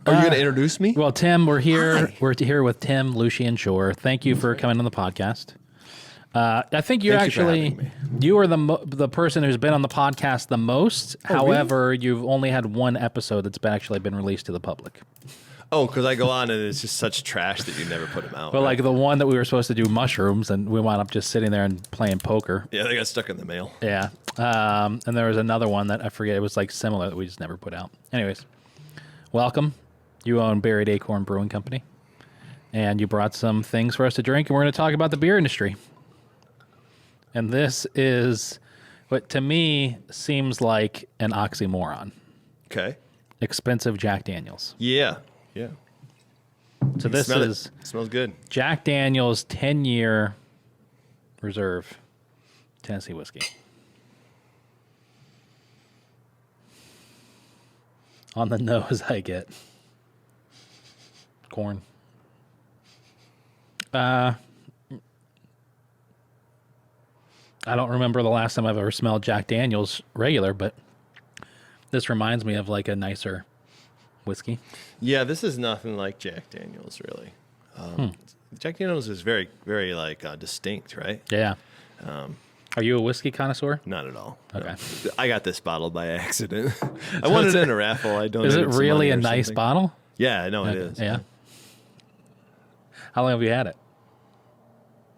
Are you going to introduce me? Well, Tim, we're here. Hi. We're here with Tim Lucian Shore. Thank you for coming on the podcast. I think you're Thank you for actually having me. you are the person who's been on the podcast the most. Oh, However, you've only had one episode that's actually been released to the public. Oh, because I go on and it's just such trash that you never put them out. But right? like the one that we were supposed to do mushrooms, and we wound up just sitting there and playing poker. Yeah, they got stuck in the mail. Yeah. And there was another one that I forget. It was like similar that we just never put out. Anyways, welcome. You own Buried Acorn Brewing Company, and you brought some things for us to drink, and we're going to talk about the beer industry. And this is what to me seems like an oxymoron. Okay. Expensive Jack Daniels. Yeah. Yeah. So this Smell is it. Smells good. Jack Daniels 10-year reserve Tennessee whiskey. On the nose, I get corn. I don't remember the last time I've ever smelled Jack Daniels regular, but this reminds me of like a nicer whiskey. Yeah, this is nothing like Jack Daniels, really. Jack Daniels is very, very like distinct, right? Yeah. Are you a whiskey connoisseur? Not at all. Okay. No. I got this bottle by accident. I won it in a raffle. I donated Is it some really money a or nice something. bottle? Yeah, no, it is. Yeah. How long have you had it?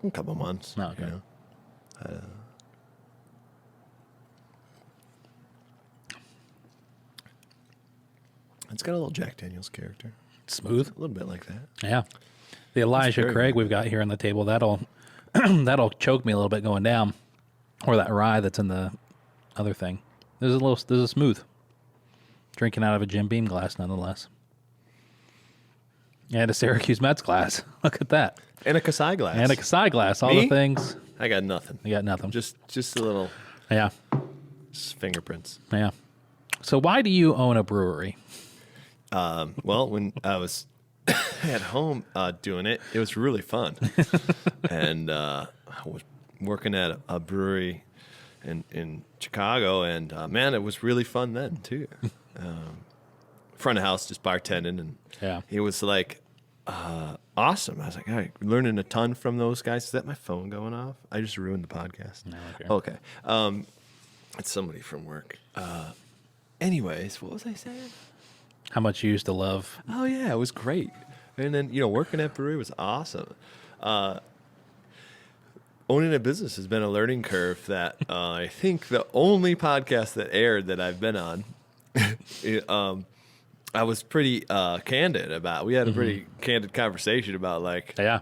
A couple months. Oh, okay. You know? It's got a little Jack Daniels character. Smooth. A little bit like that. Yeah. The Elijah very Craig good. we've got here on the table, that'll choke me a little bit going down. Or that rye that's in the other thing. This is smooth. Drinking out of a Jim Beam glass nonetheless. And a Syracuse Mets glass. Look at that. And a Kasai glass. And a Kasai glass. All Me? the things. I got nothing. You got nothing. Just a little Yeah. fingerprints. Yeah. So why do you own a brewery? Well, when I was at home doing it, it was really fun. And I was working at a brewery in Chicago, and man, it was really fun then too. Front of house, just bartending, and Yeah. it was like awesome. I was like, all right, learning a ton from those guys. Is that my phone going off? I just ruined the podcast. No, Okay. It's somebody from work. Anyways, what was I saying? How much you used to love. Oh yeah, it was great. And then working at Brewery was awesome. Owning a business has been a learning curve that I think the only podcast that aired that I've been on, I was pretty candid about. We had a pretty candid conversation about like, Yeah.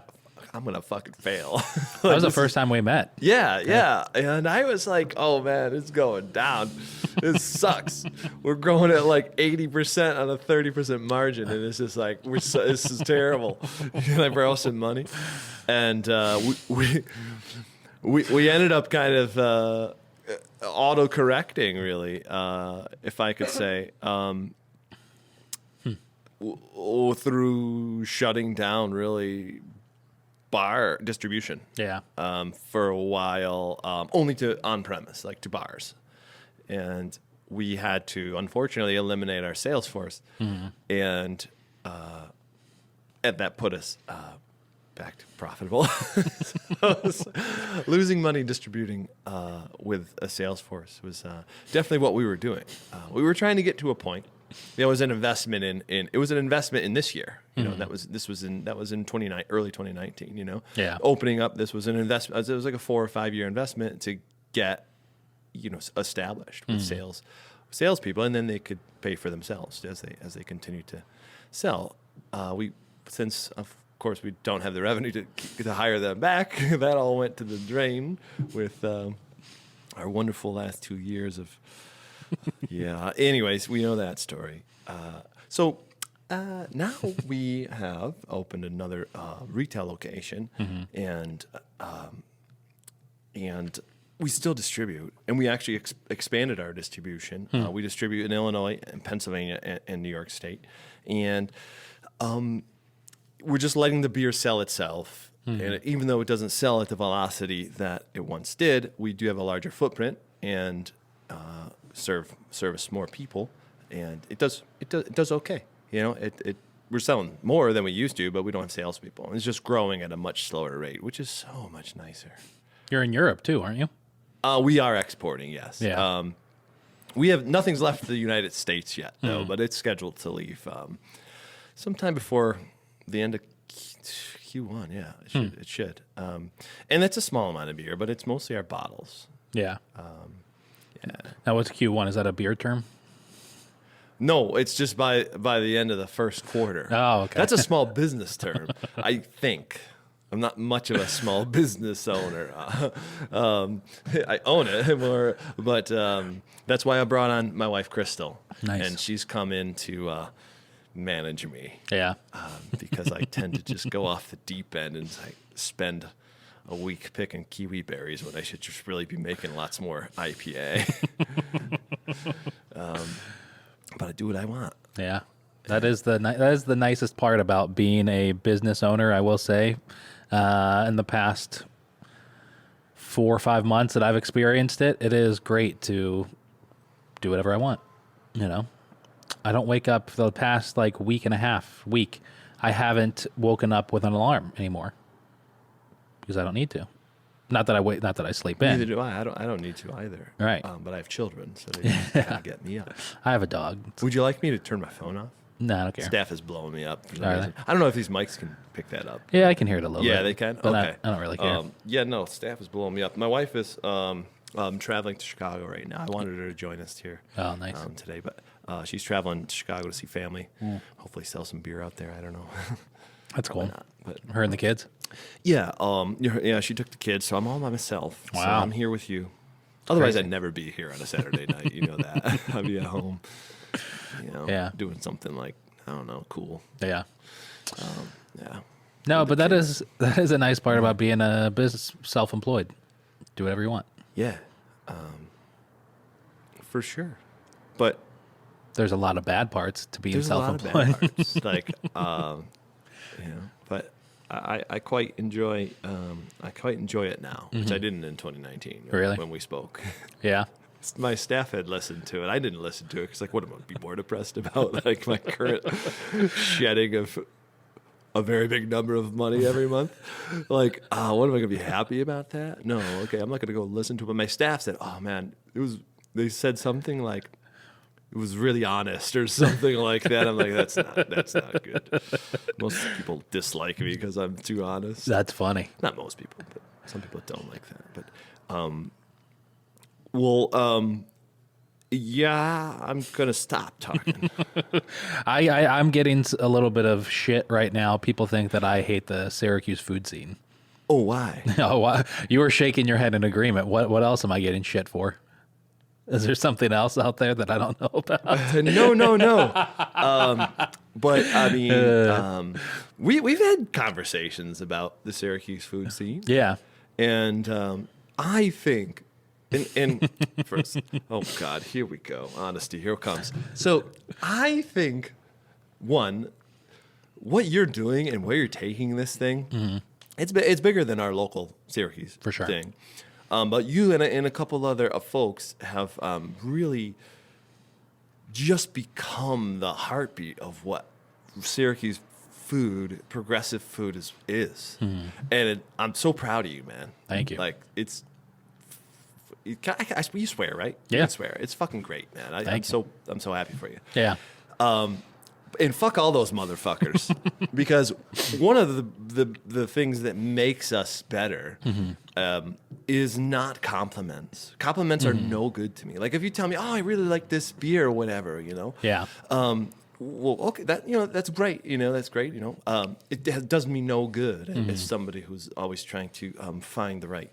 I'm gonna fucking fail. That was the first time we met. Yeah. And I was like, oh man, it's going down. This sucks. We're growing at like 80% on a 30% margin. And it's just like, this is terrible. Can I borrow some money? And we ended up kind of auto-correcting, really, if I could say, through shutting down, really, bar distribution. Yeah. For a while, only to on-premise, like to bars. And we had to, unfortunately, eliminate our sales force. And that put us back to profitable. So losing money distributing with a sales force was definitely what we were doing. We were trying to get to a point. There was an investment in it was an investment in this year. That was in early 2019. Yeah. Opening up, this was an investment. It was like a 4 or 5 year investment to get established with salespeople, and then they could pay for themselves as they continue to sell. Since of course we don't have the revenue to hire them back, that all went to the drain with our wonderful last 2 years of. Yeah. Anyways, we know that story. So now we have opened another retail location, and we still distribute, and we actually expanded our distribution. We distribute in Illinois and Pennsylvania and New York State, and we're just letting the beer sell itself. And even though it doesn't sell at the velocity that it once did, we do have a larger footprint and service more people, and it does okay. we're selling more than we used to, but we don't have salespeople. It's just growing at a much slower rate, which is so much nicer. You're in Europe too, aren't you? We are exporting, yes. Yeah. We have nothing's left the United States yet, though, but it's scheduled to leave sometime before the end of Q1. Yeah, it should. And it's a small amount of beer, but it's mostly our bottles. Yeah. Yeah. Now, what's Q1? Is that a beer term? No, it's just by the end of the first quarter. Oh, okay. That's a small business term, I think. I'm not much of a small business owner. I own it more, but that's why I brought on my wife, Crystal. Nice. And she's come in to manage me. Yeah. Because I tend to just go off the deep end and spend a week picking kiwi berries when I should just really be making lots more IPA. But I do what I want. Yeah. That is the nicest part about being a business owner, I will say. In the past 4 or 5 months that I've experienced it, it is great to do whatever I want. I don't wake up for the past week and a half. I haven't woken up with an alarm anymore because I don't need to. Not that I sleep in. Neither do I. I don't need to either. Right. But I have children, so they gotta get me up. I have a dog. Would you like me to turn my phone off? No, I don't care. Staff is blowing me up for some Are reason. I don't know if these mics can pick that up. Yeah, I can hear it a little bit. Yeah, they can? But Okay. I don't really care. No, staff is blowing me up. My wife is traveling to Chicago right now. I wanted her to join us here Nice. today, but she's traveling to Chicago to see family. Hopefully sell some beer out there. I don't know. That's cool. Not, but Her and the kids? yeah, she took the kids, so I'm all by myself. So Wow. I'm here with you. Otherwise, Crazy. I'd never be here on a Saturday night. You know that. I'd be at home, Yeah. doing something I don't know, cool. Yeah. Yeah. No, but that is a nice part about being a business self-employed. Do whatever you want. Yeah. For sure. But There's a lot of bad parts to being there's a lot of self-employed. bad parts. But I quite enjoy it now, which I didn't in 2019. Really? When we spoke. Yeah. My staff had listened to it. I didn't listen to it because, what am I going to be more depressed about? My current shedding of a very big number of money every month. What am I going to be happy about that? No, okay, I'm not going to go listen to it. But my staff said, "Oh man, they said something like it was really honest or something like that." I'm like, that's not good. Most people dislike me because I'm too honest. That's funny. Not most people, but some people don't like that. But yeah, I'm gonna stop talking. I'm getting a little bit of shit right now. People think that I hate the Syracuse food scene. Oh, why? Oh, you were shaking your head in agreement. What else am I getting shit for? Is there something else out there that I don't know about? No. But I mean, we've had conversations about the Syracuse food scene. Yeah. And I think, and first, oh God, here we go. Honesty, here it comes. So I think, one, what you're doing and where you're taking this thing, it's bigger than our local Syracuse For sure. thing. But you and a couple other folks have really just become the heartbeat of what Syracuse food, progressive food is. And I'm so proud of you, man. Thank you. You swear, right? Yeah. You can swear. It's fucking great, man. I'm so happy for you. Yeah. And fuck all those motherfuckers, because one of the things that makes us better is not compliments. Compliments are no good to me. Like if you tell me, "Oh, I really like this beer," or whatever, Yeah. Well, okay, that's great. That's great. It does me no good as somebody who's always trying to find the right,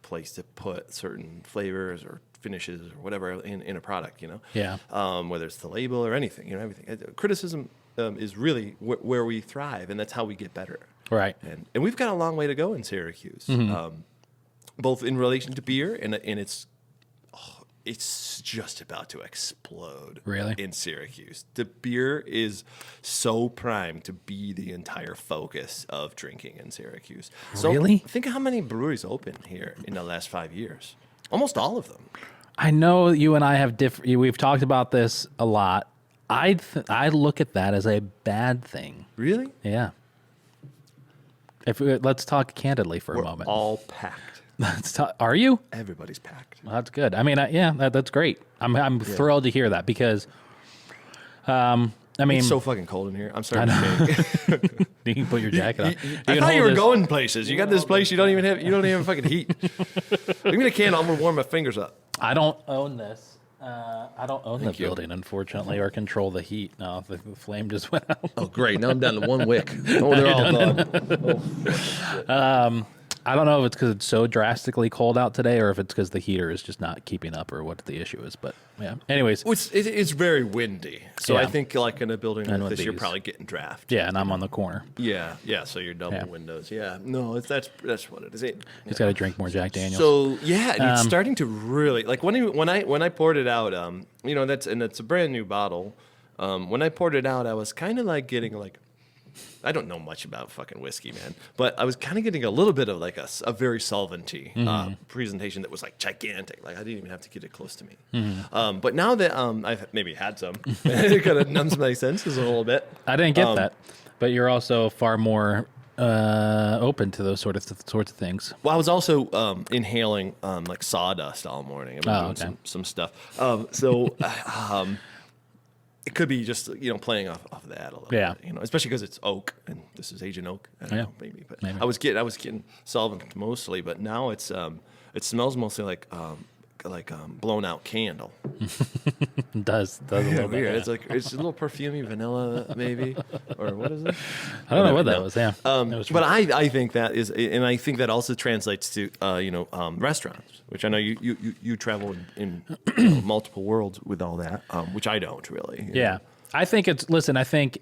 place to put certain flavors or finishes or whatever in a product. Yeah. Whether it's the label or anything. Everything. Criticism is really where we thrive, and that's how we get better. Right. And we've got a long way to go in Syracuse, both in relation to beer and it's just about to explode. Really? In Syracuse. The beer is so primed to be the entire focus of drinking in Syracuse. So Really? think of how many breweries opened here in the last 5 years. Almost all of them. I know you and I have we've talked about this a lot. I look at that as a bad thing. Really? Yeah. Let's talk candidly for a moment. All packed. Are you? Everybody's packed. Well, that's good. I mean, that's great. I'm thrilled to hear that because, It's so fucking cold in here. I'm starting to shake. you can put your jacket on. I thought you were going places. You got this place. You don't even have fucking heat. Give me the can. I'm gonna warm my fingers up. I don't own this. I don't own the you. building, unfortunately, or control the heat. No, the flame just went out. Oh, great. Now I'm down to one wick. Oh, they're all gone. I don't know if it's because it's so drastically cold out today or if it's because the heater is just not keeping up or what the issue is. But, yeah. Anyways. It's very windy. So Yeah. I think like in a building And like with this, you're these. probably getting draft. Yeah, and I'm on the corner. Yeah. So you're double windows. Yeah. No, that's what it is. He's got to drink more Jack Daniels. So yeah, and it's starting to really like when I poured it out. It's a brand new bottle. When I poured it out, I was kind of like getting like, I don't know much about fucking whiskey, man, but I was kind of getting a little bit of like a very solventy presentation that was like gigantic. Like I didn't even have to get it close to me. But now that I've maybe had some, it kind of numbs my senses a little bit. I didn't get that, but you're also far more open to those sorts of things. Well, I was also inhaling like sawdust all morning. I've been doing some stuff. It could be just playing off that a little bit, especially because it's oak and this is Asian oak. I don't know, maybe, but maybe. I was getting solvent mostly, but now it smells mostly like blown out candle. It does a little bit. Weird. Yeah. It's a little perfumey vanilla maybe, or what is it? I don't know what that was. Yeah, but I think that is, and I think that also translates to restaurants, which I know you travel in multiple worlds with all that, which I don't really. Yeah, I think it's. Listen, I think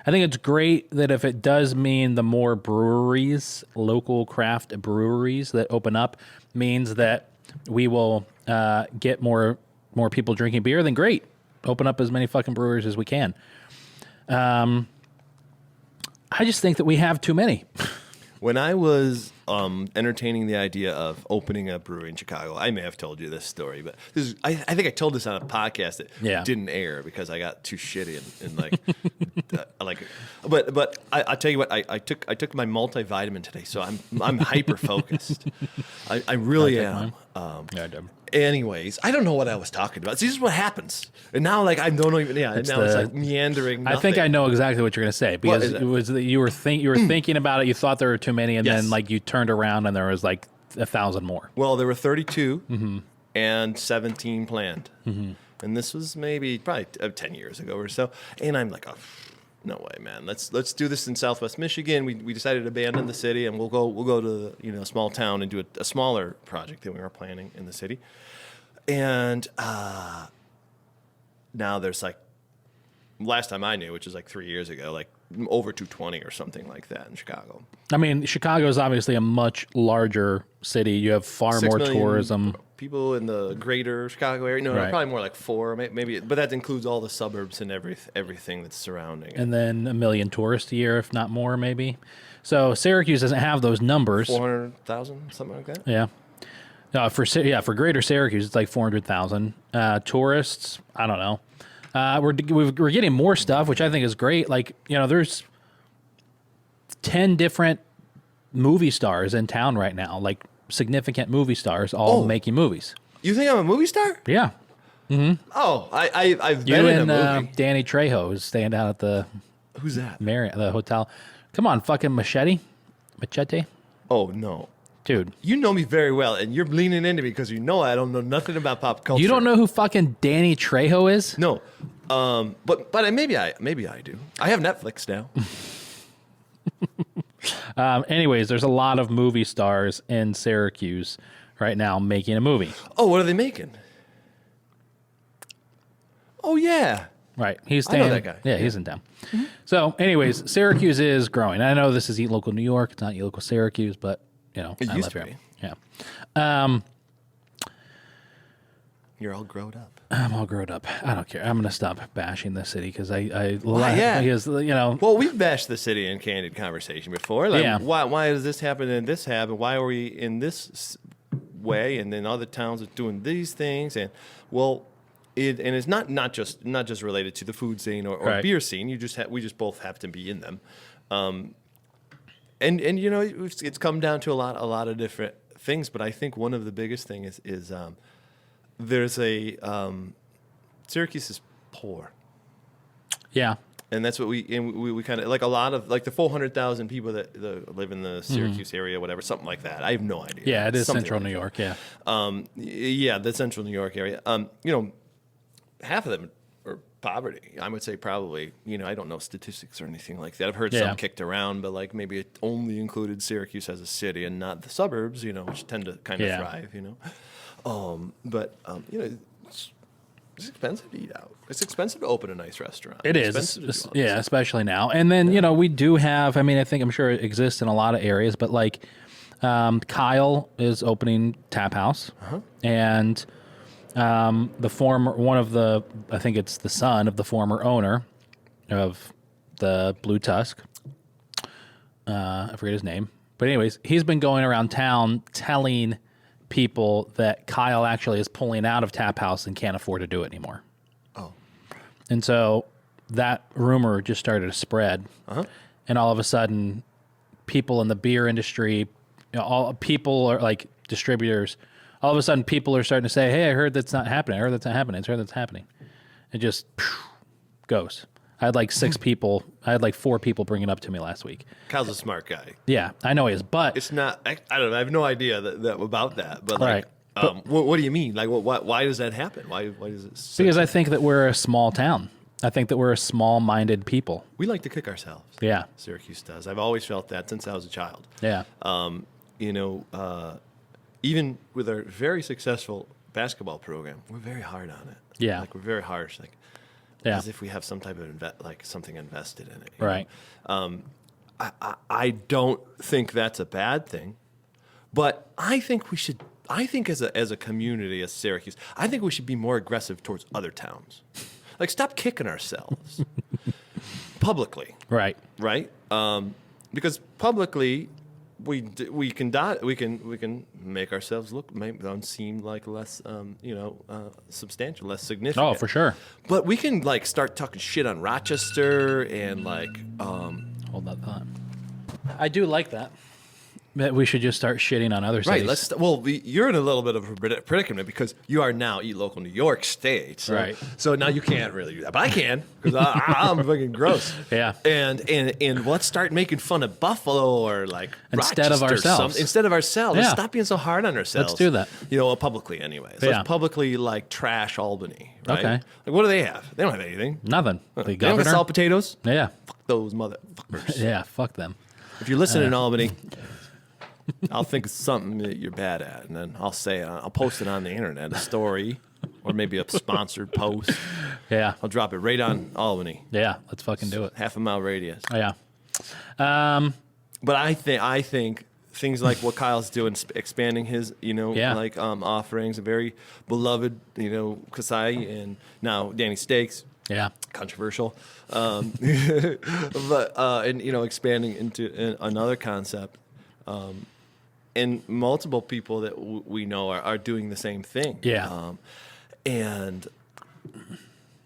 I think it's great that if it does mean the more breweries, local craft breweries that open up, means that we will get more people drinking beer, then great. Open up as many fucking breweries as we can. I just think that we have too many. When I was entertaining the idea of opening a brewery in Chicago, I may have told you this story, but I think I told this on a podcast that didn't air because I got too shitty and like, but I tell you what, I took my multivitamin today, so I'm hyper focused. I really am. Yeah, I did. Anyways, I don't know what I was talking about. See, this is what happens. And now, like, I don't even. Yeah, it's like meandering. Nothing. I think I know exactly what you're going to say because it was that you were thinking about it. You thought there were too many, and then like you turned around and there was like 1,000 more. Well, there were 32 and 17 planned, and this was probably 10 years ago or so. And I'm like, oh, no way, man. Let's do this in Southwest Michigan. We decided to abandon the city and we'll go to a small town and do a smaller project that we were planning in the city. And now there's like, last time I knew, which is like 3 years ago, like over 220 or something like that in Chicago. I mean, Chicago is obviously a much larger city. You have far more tourism. People in the greater Chicago area. No, probably more like 4, maybe. But that includes all the suburbs and everything that's surrounding it. And then 1 million tourists a year, if not more, maybe. So Syracuse doesn't have those numbers. 400,000, something like that. Yeah. For greater Syracuse, it's like 400,000. Tourists, I don't know. We're getting more stuff, which I think is great. Like, there's 10 different movie stars in town right now, like significant movie stars all making movies. You think I'm a movie star? Yeah. Mm-hmm. Oh, I've been in a movie. Danny Trejo is staying down at the Who's that? Marriott, the hotel. Come on, fucking Machete. Oh, no. Dude. You know me very well, and you're leaning into me because you know I don't know nothing about pop culture. You don't know who fucking Danny Trejo is? No. But maybe I do. I have Netflix now. Anyways, there's a lot of movie stars in Syracuse right now making a movie. Oh, what are they making? Oh, yeah. Right. I know that guy. Yeah, he's in town. Mm-hmm. So, anyways, Syracuse is growing. I know this is Eat Local New York. It's not Eat Local Syracuse, but, it I used live to here. be. Yeah. You're all grown up. I'm all grown up. I don't care. I'm going to stop bashing the city because yeah. Because, Well, we've bashed the city in candid conversation before. Like, yeah. Why does this happen and this happen? Why are we in this way? And then other towns are doing these things. And, well, and it's not just related to the food scene or Right. beer scene. We just both have to be in them, and it's come down to a lot of different things. But I think one of the biggest thing is there's Syracuse is poor. Yeah. And that's what we kind of like a lot of like the 400,000 people that live in the Syracuse area, whatever, something like that. I have no idea. Yeah, it is Something central like New that. York. Yeah. Yeah, the central New York area. Half of them are poverty. I would say probably, I don't know statistics or anything like that. I've heard Yeah. some kicked around, but like maybe it only included Syracuse as a city and not the suburbs, which tend to kind of Yeah. thrive, it's expensive to eat out. It's expensive to open a nice restaurant. It It's is, expensive to do all yeah, this. especially now. And then we do have. I mean, I'm sure it exists in a lot of areas, but like Kyle is opening Tap House, and I think it's the son of the former owner of the Blue Tusk. I forget his name, but anyways, he's been going around town telling people that Kyle actually is pulling out of Tap House and can't afford to do it anymore. Oh. And so that rumor just started to spread. And all of a sudden, people in the beer industry, all people are like distributors, all of a sudden people are starting to say, hey, I heard that's not happening. I heard that's not happening. I heard that's happening. It just goes. I had like 4 people bring it up to me last week. Kyle's a smart guy. Yeah, I know he is, but It's not. I don't know. I have no idea that about that. But like, Right. what do you mean? Like, why does that happen? Why does it? because I think that we're a small town. I think that we're a small-minded people. We like to kick ourselves. Yeah, Syracuse does. I've always felt that since I was a child. yeah, Even with our very successful basketball program, we're very hard on it. Yeah. Like we're very harsh. Like yeah, as if we have some type of something invested in it. right. I don't think that's a bad thing, but I think we should. I think as a community, as Syracuse, I think we should be more aggressive towards other towns. Like stop kicking ourselves publicly, Right. right? Because publicly, we can make ourselves seem like less substantial, less significant. Oh, for sure. But we can like start talking shit on Rochester and like Hold that thought. I do like that. That we should just start shitting on other cities. Right. You're in a little bit of a predicament because you are now Eat Local New York State. So, Right. So now you can't really do that, but I can because I'm fucking gross. Yeah. And let's start making fun of Buffalo or like Instead of Rochester or ourselves. something. Instead of ourselves. Yeah. Let's stop being so hard on ourselves. Let's do that. Publicly anyways. Yeah. Let's publicly like trash Albany. Right? Okay. Like what do they have? They don't have anything. Nothing. The They don't governor. sell potatoes. Yeah. Fuck those motherfuckers. Yeah. Fuck them. If you're listening in Albany, I'll think of something that you're bad at, and then I'll say it. I'll post it on the internet, a story, or maybe a sponsored post. Yeah. I'll drop it right on Albany, Yeah. Let's fucking do it. half a mile radius. Yeah. But I think things like what Kyle's doing, expanding his, Yeah. offerings, a very beloved, Kasai, and now Danny Steaks. Yeah. Controversial, but expanding into another concept, and multiple people that we know are doing the same thing. Yeah. And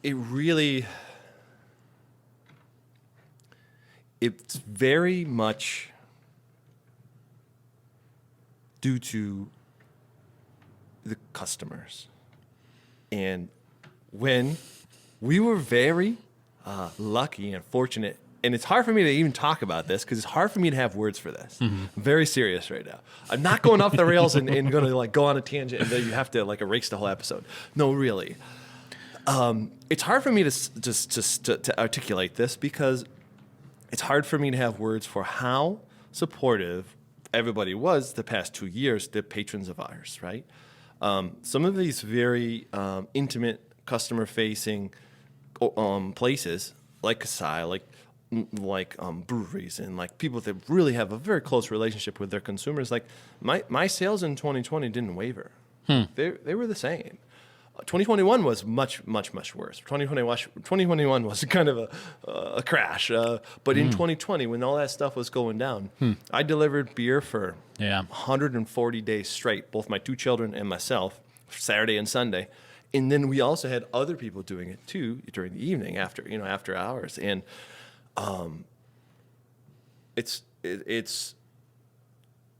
it really, it's very much due to the customers, and when we were very lucky and fortunate, and it's hard for me to even talk about this because it's hard for me to have words for this. I'm very serious right now. I'm not going off the rails and going to like go on a tangent and then you have to like erase the whole episode. No, really. It's hard for me to articulate this because it's hard for me to have words for how supportive everybody was the past 2 years, the patrons of ours, right? Some of these very intimate, customer-facing places like Kasai, like breweries, and like people that really have a very close relationship with their consumers. Like my sales in 2020 didn't waver; they were the same. 2021 was much worse. 2021 was kind of a crash. But in 2020, when all that stuff was going down, I delivered beer for 140 days straight, both my 2 children and myself, Saturday and Sunday. And then we also had other people doing it too during the evening after hours. And it's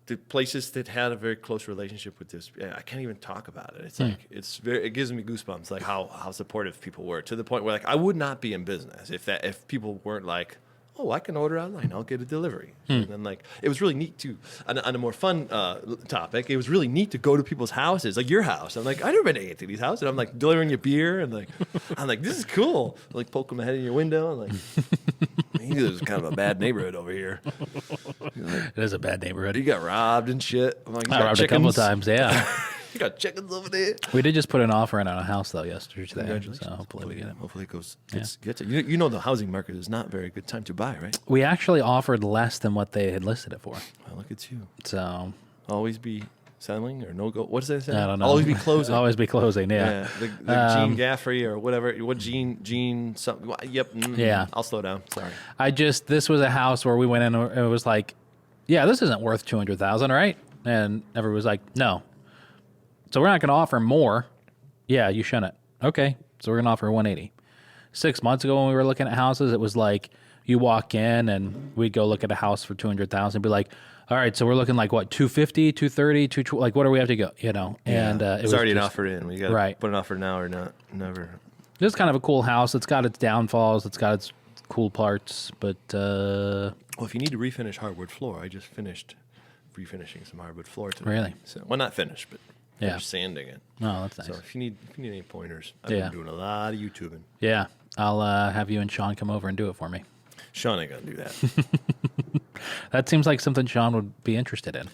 the places that had a very close relationship with this. I can't even talk about it. It's like it gives me goosebumps, like how supportive people were, to the point where like I would not be in business if people weren't like, oh, I can order online, I'll get a delivery. And then like it was really neat too. On a more fun topic, it was really neat to go to people's houses, like your house. I'm like, I've never been to Anthony's house, and I'm like delivering you beer, and like I'm like, this is cool. I'm, like poking my head in your window, and like, this is kind of a bad neighborhood over here. It is a bad neighborhood. You got robbed and shit. I'm like, I robbed a couple of times, yeah. You got chickens over there. We did just put an offer in on a house though yesterday, so hopefully we get it. Hopefully it gets it. You know the housing market is not a very good time to buy, right? We actually offered less than what they had listed it for. Well, look at you. So always be selling or no go. What does that say? I don't know. Always be closing. Always be closing. Yeah. The Gene Gaffrey or whatever. What Gene? Something. Yep. Yeah. I'll slow down. Sorry. This was a house where we went in and it was like, yeah, this isn't worth $200,000, right? And everyone was like, no. So we're not going to offer more. Yeah, you shouldn't. Okay, so we're going to offer 180. 6 months ago when we were looking at houses, it was like you walk in and we'd go look at a house for 200,000, be like, all right, so we're looking like what, 250, 230, 220, like what do we have to go, And it was already an offer in. We got to put an offer now or not. Never. It's kind of a cool house. It's got its downfalls. It's got its cool parts, but well, if you need to refinish hardwood floor, I just finished refinishing some hardwood floor today. Really? So, well, not finished, but sanding it. Oh, that's nice. So if you need any pointers, I've been doing a lot of YouTubing. Yeah, I'll have you and Sean come over and do it for me. Sean ain't gonna do that. That seems like something Sean would be interested in.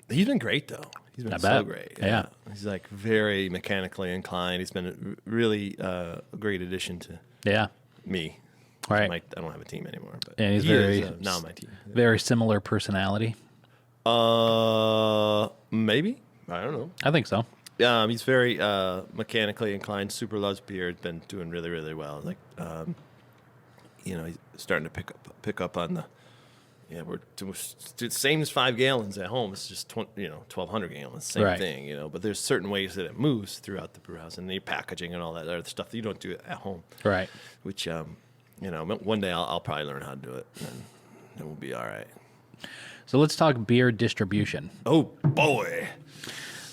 He's been great though. He's been so great. Yeah. He's like very mechanically inclined. He's been really a great addition to me. Right. I don't have a team anymore, but and he's now my team. Very similar personality. Maybe. I don't know. I think so. He's very mechanically inclined. Super loves beer. Has been doing really, really well. Like, he's starting to pick up on the. Yeah, we're same as 5 gallons at home. It's just 1,200 gallons, same thing. But there's certain ways that it moves throughout the brew house and the packaging and all that other stuff that you don't do at home. Right. Which one day I'll probably learn how to do it, and it will be all right. So let's talk beer distribution. Oh, boy.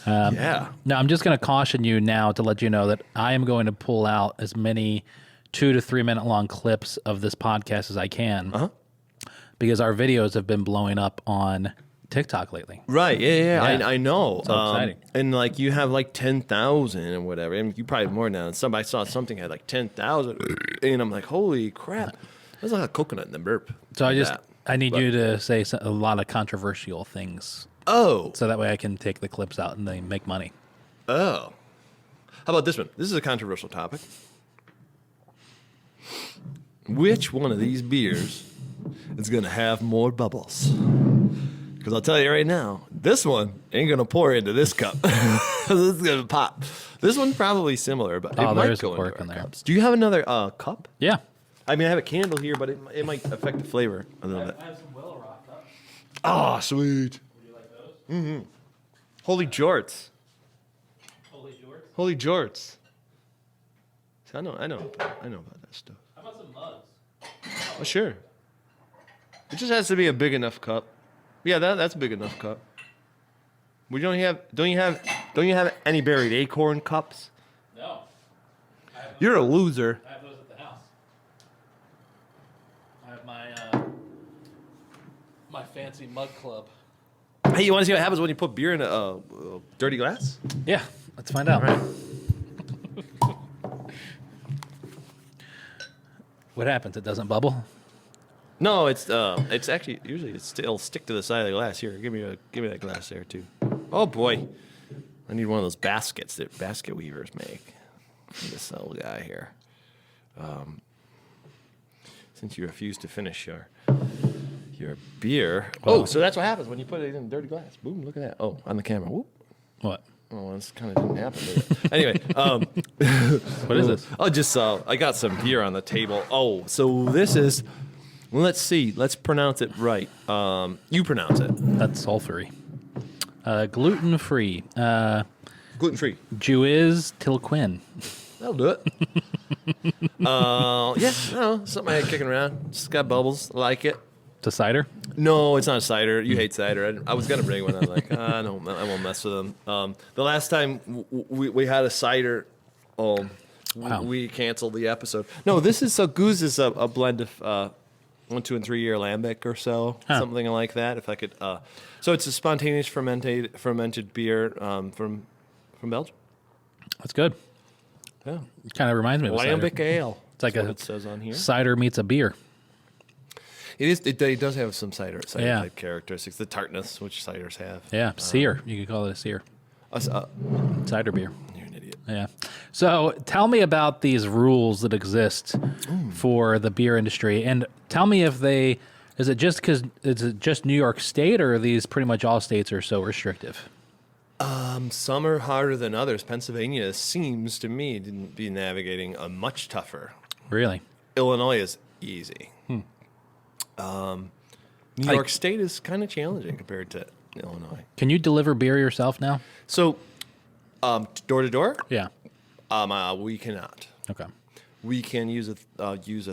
Yeah. Now, I'm just going to caution you now to let you know that I am going to pull out as many 2 to 3 minute long clips of this podcast as I can because our videos have been blowing up on TikTok lately. Right. Yeah. I know. So exciting. And like you have like 10,000 and whatever. And you probably have more now. And I saw something had like 10,000. And I'm like, holy crap. There's like a coconut in the burp. So I need you to say a lot of controversial things. Oh. So that way I can take the clips out and they make money. Oh. How about this one? This is a controversial topic. Which one of these beers is going to have more bubbles? Because I'll tell you right now, this one ain't going to pour into this cup. This is going to pop. This one's probably similar, but it might go into our cups. Do you have another cup? Yeah. I mean, I have a candle here, but it might affect the flavor a little bit. I have some Willow Rock cups. Oh, sweet. Would you like those? Mm-hmm. Holy jorts. Holy jorts? Holy jorts. See, I know about that stuff. How about some mugs? Oh, sure. It just has to be a big enough cup. Yeah, that's a big enough cup. Don't you have any Buried Acorn cups? No. You're a loser. I have those at the house. I have my fancy mug club. Hey, you want to see what happens when you put beer in a dirty glass? Yeah, let's find out. Right. What happens? It doesn't bubble? No, it's actually usually it'll stick to the side of the glass. Here, give me that glass there too. Oh boy, I need one of those baskets that basket weavers make. This little guy here. Since you refuse to finish your beer. Oh, so that's what happens when you put it in a dirty glass. Boom! Look at that. Oh, on the camera. Whoop. What? Oh, this kind of didn't happen. Did it? Anyway, what is this? Oh, just I got some beer on the table. Oh, so this is. Well, let's see. Let's pronounce it right. You pronounce it. That's sulfury. Gluten-free. Gluten-free. Jew is till Quinn. That'll do it. Yeah, no, something I had kicking around. Just got bubbles. Like it. To cider? No, it's not a cider. You hate cider. I was going to bring one. I'm like, no, I won't mess with them. The last time we had a cider, Wow. we canceled the episode. No, this is, so Goose is a blend of 1, 2, and 3 year lambic or so, something like that. If I could, so it's a spontaneous fermented beer from Belgium. That's good. Yeah, It kind of reminds me of a cider. lambic ale. It's like That's a what it says on here. cider meets a beer. It is. It does have some cider Yeah. type characteristics. The tartness, which ciders have. Yeah, sear. You could call it a sear. Cider beer. You're an idiot. Yeah. So tell me about these rules that exist for the beer industry, and tell me if they is it just New York State, or are these pretty much all states are so restrictive? Some are harder than others. Pennsylvania seems to me to be navigating a much tougher. Really? Illinois is easy. New York State is kind of challenging compared to Illinois. Can you deliver beer yourself now? So, door to door, Yeah. we cannot. Okay. We can use a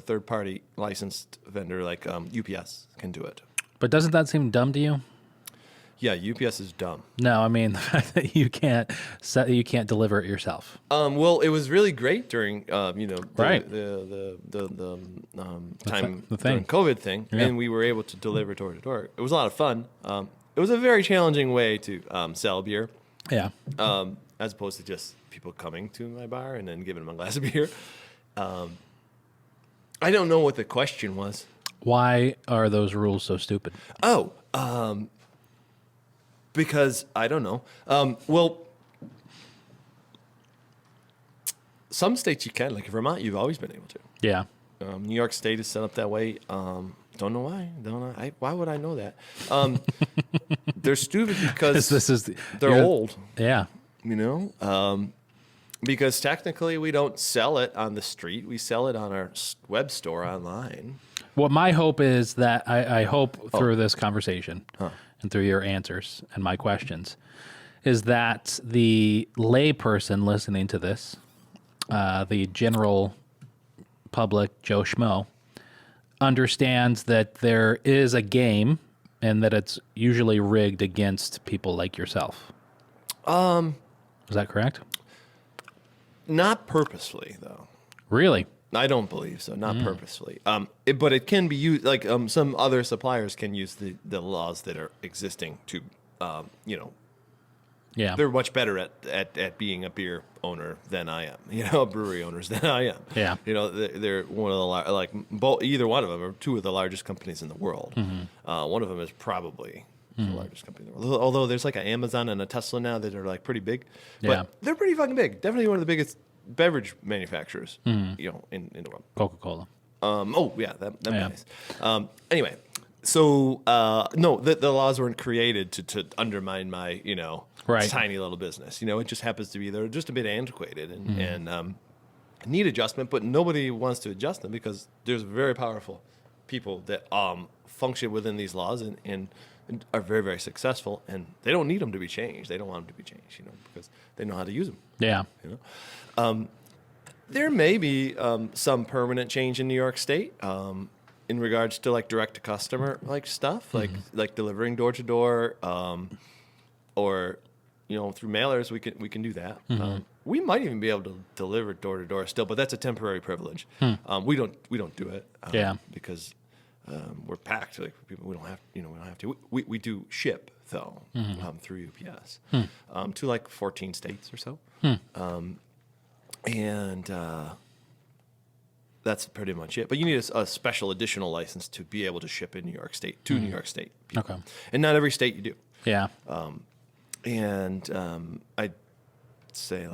third party licensed vendor like UPS can do it. But doesn't that seem dumb to you? Yeah, UPS is dumb. No, I mean the fact that you can't deliver it yourself. Well, it was really great during Right. the time the thing. during COVID thing, Yeah. and we were able to deliver door to door. It was a lot of fun. It was a very challenging way to sell beer, Yeah. as opposed to just people coming to my bar and then giving them a glass of beer. I don't know what the question was. Why are those rules so stupid? Oh, because I don't know. Well, some states you can, like Vermont, you've always been able to. Yeah. New York State is set up that way. Don't know why. Don't know. Why would I know that? They're stupid because they're old. Yeah. You know, because technically we don't sell it on the street. We sell it on our web store online. What my hope is that I hope through this conversation and through your answers and my questions is that the lay person listening to this, the general public, Joe Schmo, understands that there is a game and that it's usually rigged against people like yourself. Is that correct? Not purposely, though. Really? I don't believe so. Not purposely. But it can be used. Like some other suppliers can use the laws that are existing to, Yeah. they're much better at being a beer owner than I am. Brewery owners than I am. Yeah. They're one of the either one of them are two of the largest companies in the world. One of them is probably the largest company in the world. Although there's like an Amazon and a Tesla now that are like pretty big, but Yeah. they're pretty fucking big. Definitely one of the biggest beverage manufacturers, in the world. Coca-Cola. That nice. Anyway, so no, the laws weren't created to undermine my Right. tiny little business. It just happens to be they're just a bit antiquated and need adjustment, but nobody wants to adjust them because there's very powerful people that function within these laws and are very, very successful, and they don't need them to be changed. They don't want them to be changed, because they know how to use them. Yeah. There may be some permanent change in New York State in regards to like direct to customer like stuff, like delivering door to door, or through mailers. We can do that. We might even be able to deliver door to door still, but that's a temporary privilege. We don't do it. Because we're packed. Like we don't have to. We do ship though through UPS to like 14 states or so. And that's pretty much it. But you need a special additional license to be able to ship in New York State to New York State people. Okay. And not every state you do. Yeah. I'd say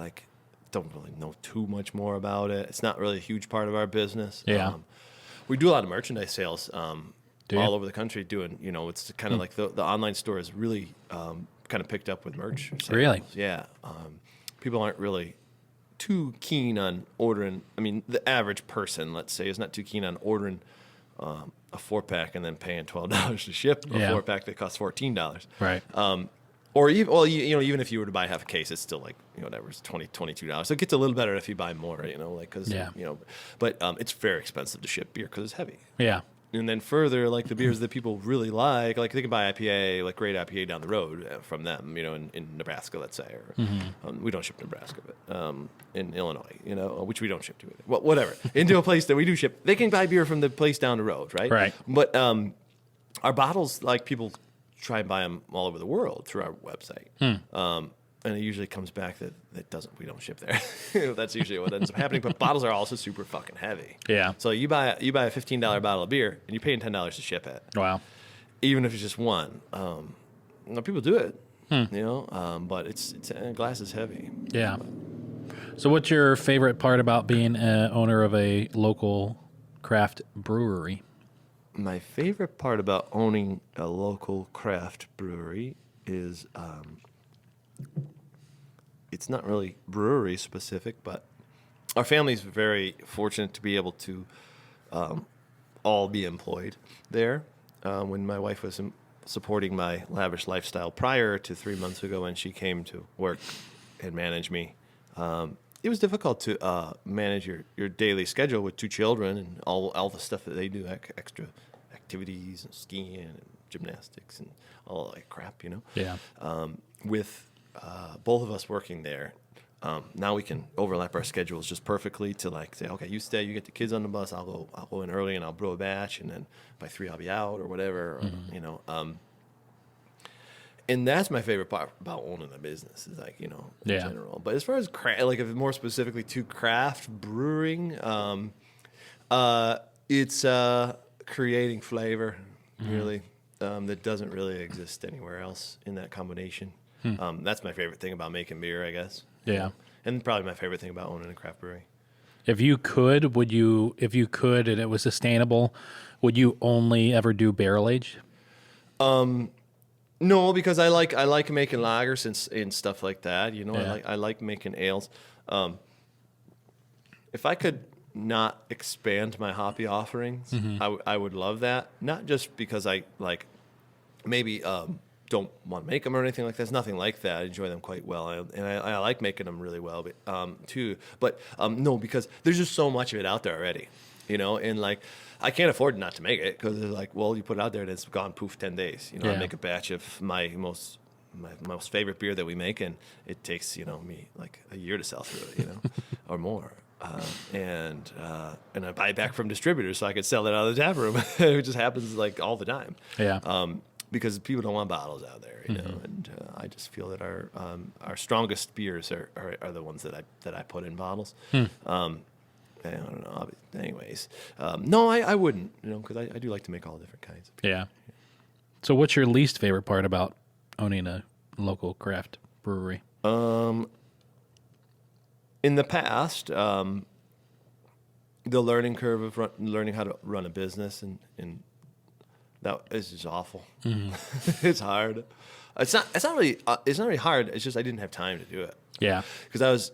don't really know too much more about it. It's not really a huge part of our business. Yeah. We do a lot of merchandise sales Do you? all over the country. Doing it's kind of like the online store is really kind of picked up with merch sales. Really? Yeah. People aren't really too keen on ordering. I mean, the average person, let's say, is not too keen on ordering a 4-pack and then paying $12 to ship a Yeah. 4-pack that costs $14. Right. Or even, well, even if you were to buy half a case, it's still like, whatever, it's $22. So it gets a little better if you buy more, because, but it's very expensive to ship beer because it's heavy. Yeah. And then further, like the beers that people really like they can buy IPA, like great IPA down the road from them, in Nebraska, let's say. Or we don't ship to Nebraska, but in Illinois, which we don't ship to. Well, whatever. Into a place that we do ship, they can buy beer from the place down the road, right? Right. But our bottles, like people try and buy them all over the world through our website. And it usually comes back that we don't ship there. That's usually what ends up happening. But bottles are also super fucking heavy. Yeah. So you buy a $15 bottle of beer and you're paying $10 to ship it. Wow. Even if it's just one. People do it. But it's glass is heavy. Yeah. So what's your favorite part about being an owner of a local craft brewery? My favorite part about owning a local craft brewery is it's not really brewery specific, but our family's very fortunate to be able to all be employed there. When my wife was supporting my lavish lifestyle prior to 3 months ago when she came to work and manage me, it was difficult to manage your daily schedule with 2 children and all the stuff that they do, extra activities and skiing and gymnastics and all that crap, Yeah. With both of us working there, now we can overlap our schedules just perfectly to like say, okay, you stay, you get the kids on the bus, I'll go in early and I'll brew a batch, and then by 3 I'll be out or whatever, and that's my favorite part about owning a business is like, in general. But as far as if more specifically to craft brewing, it's creating flavor really that doesn't really exist anywhere else in that combination. That's my favorite thing about making beer, I guess. Yeah. And probably my favorite thing about owning a craft brewery. If you could, and it was sustainable, would you only ever do barrel age? No, because I like making lagers and stuff like that. I like making ales. If I could not expand my hobby offerings, I would love that. Not just because I maybe don't want to make them or anything like that. It's nothing like that. I enjoy them quite well, and I like making them really well, but too. But no, because there's just so much of it out there already, and I can't afford not to make it because it's like, well, you put it out there and it's gone poof 10 days. I make a batch of my most favorite beer that we make, and it takes me like a year to sell through it, or more. And I buy it back from distributors so I could sell it out of the tap room. It just happens like all the time. Yeah. Because people don't want bottles out there, and I just feel that our strongest beers are the ones that I put in bottles. I don't know. Anyways, no, I wouldn't, because I do like to make all different kinds of beer. Yeah. So what's your least favorite part about owning a local craft brewery? In the past, the learning curve of learning how to run a business and that is just awful. It's hard. It's not really hard. It's just I didn't have time to do it. Yeah. Because I was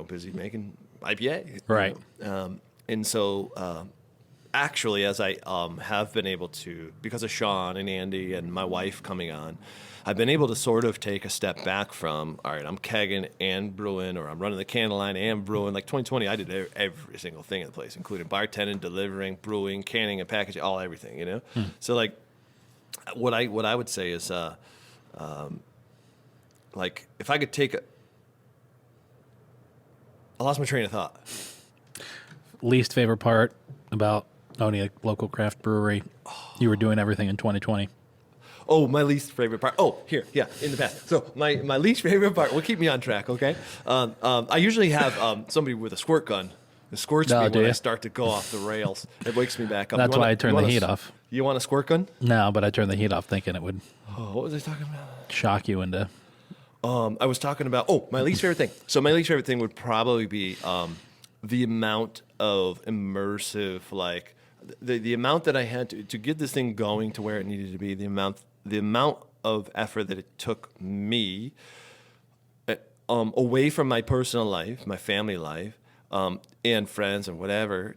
busy making IPA. Right. And so actually, as I have been able to, because of Sean and Andy and my wife coming on, I've been able to sort of take a step back from, all right, I'm kegging and brewing, or I'm running the candle line and brewing. Like 2020, I did every single thing in the place, including bartending, delivering, brewing, canning, and packaging, everything, So like, what I would say is, like, if I could take I lost my train of thought. Least favorite part about owning a local craft brewery? You were doing everything in 2020. Oh, my least favorite part. Oh, here, yeah, in the past. So my least favorite part will keep me on track, okay? I usually have somebody with a squirt gun. It squirts me when I start to go off the rails. It wakes me back up. That's why I turn the heat off. You want a squirt gun? No, but I turned the heat off thinking it would what was I talking about? shock you into... I was talking about, my least favorite thing. So my least favorite thing would probably be the amount of immersive, like, the amount that I had to get this thing going to where it needed to be, the amount of effort that it took me away from my personal life, my family life, and friends and whatever,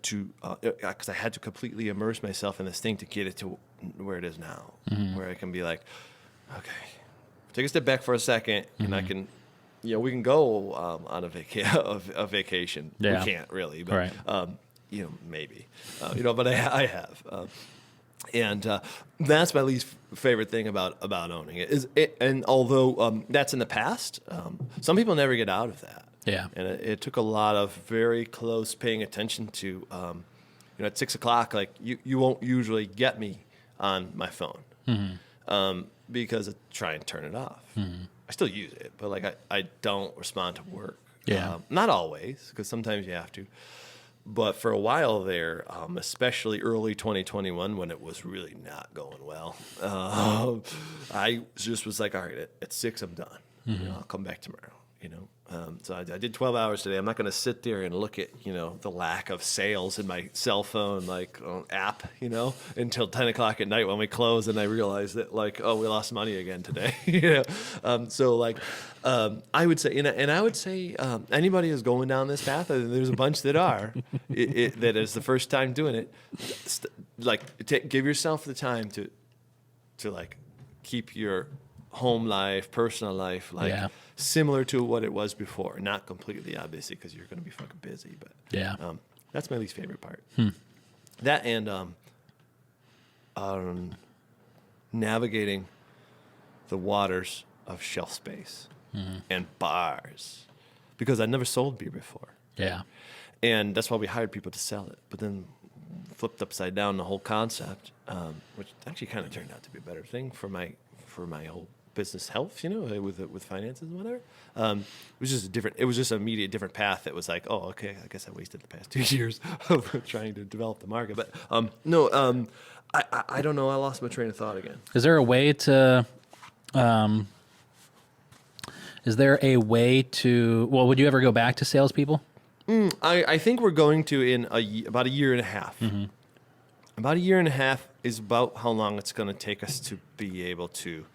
because I had to completely immerse myself in this thing to get it to where it is now, where I can be like, okay, take a step back for a second, and I can, we can go on a vacation. Yeah. We can't really, but Right. maybe, but I have. And that's my least favorite thing about owning it. And although that's in the past, some people never get out of that. Yeah. And it took a lot of very close paying attention to, at 6 o'clock, like you won't usually get me on my phone because I try and turn it off. I still use it, but like I don't respond to work. Yeah. Not always, because sometimes you have to. But for a while there, especially early 2021, when it was really not going well, I just was like, all right, at 6, I'm done. I'll come back tomorrow. So I did 12 hours today. I'm not going to sit there and look at the lack of sales in my cell phone app until 10 o'clock at night when we close, and I realize that we lost money again today. I would say, and I would say anybody who's going down this path, there's a bunch that are that is the first time doing it. Give yourself the time to keep your home life, personal life, similar to what it was before. Not completely, obviously, because you're going to be fucking busy. But that's my least favorite part. That and navigating the waters of shelf space and bars, because I never sold beer before. Yeah. And that's why we hired people to sell it. But then flipped upside down the whole concept, which actually kind of turned out to be a better thing for my whole business health, with finances and whatever. It was just it was just an immediate different path that was like, oh, okay, I guess I wasted the past 2 years of trying to develop the market. But I don't know. I lost my train of thought again. Is there a way to, well, would you ever go back to salespeople? I think we're going to in about a year and a half. About a year and a half is about how long it's going to take us to be able to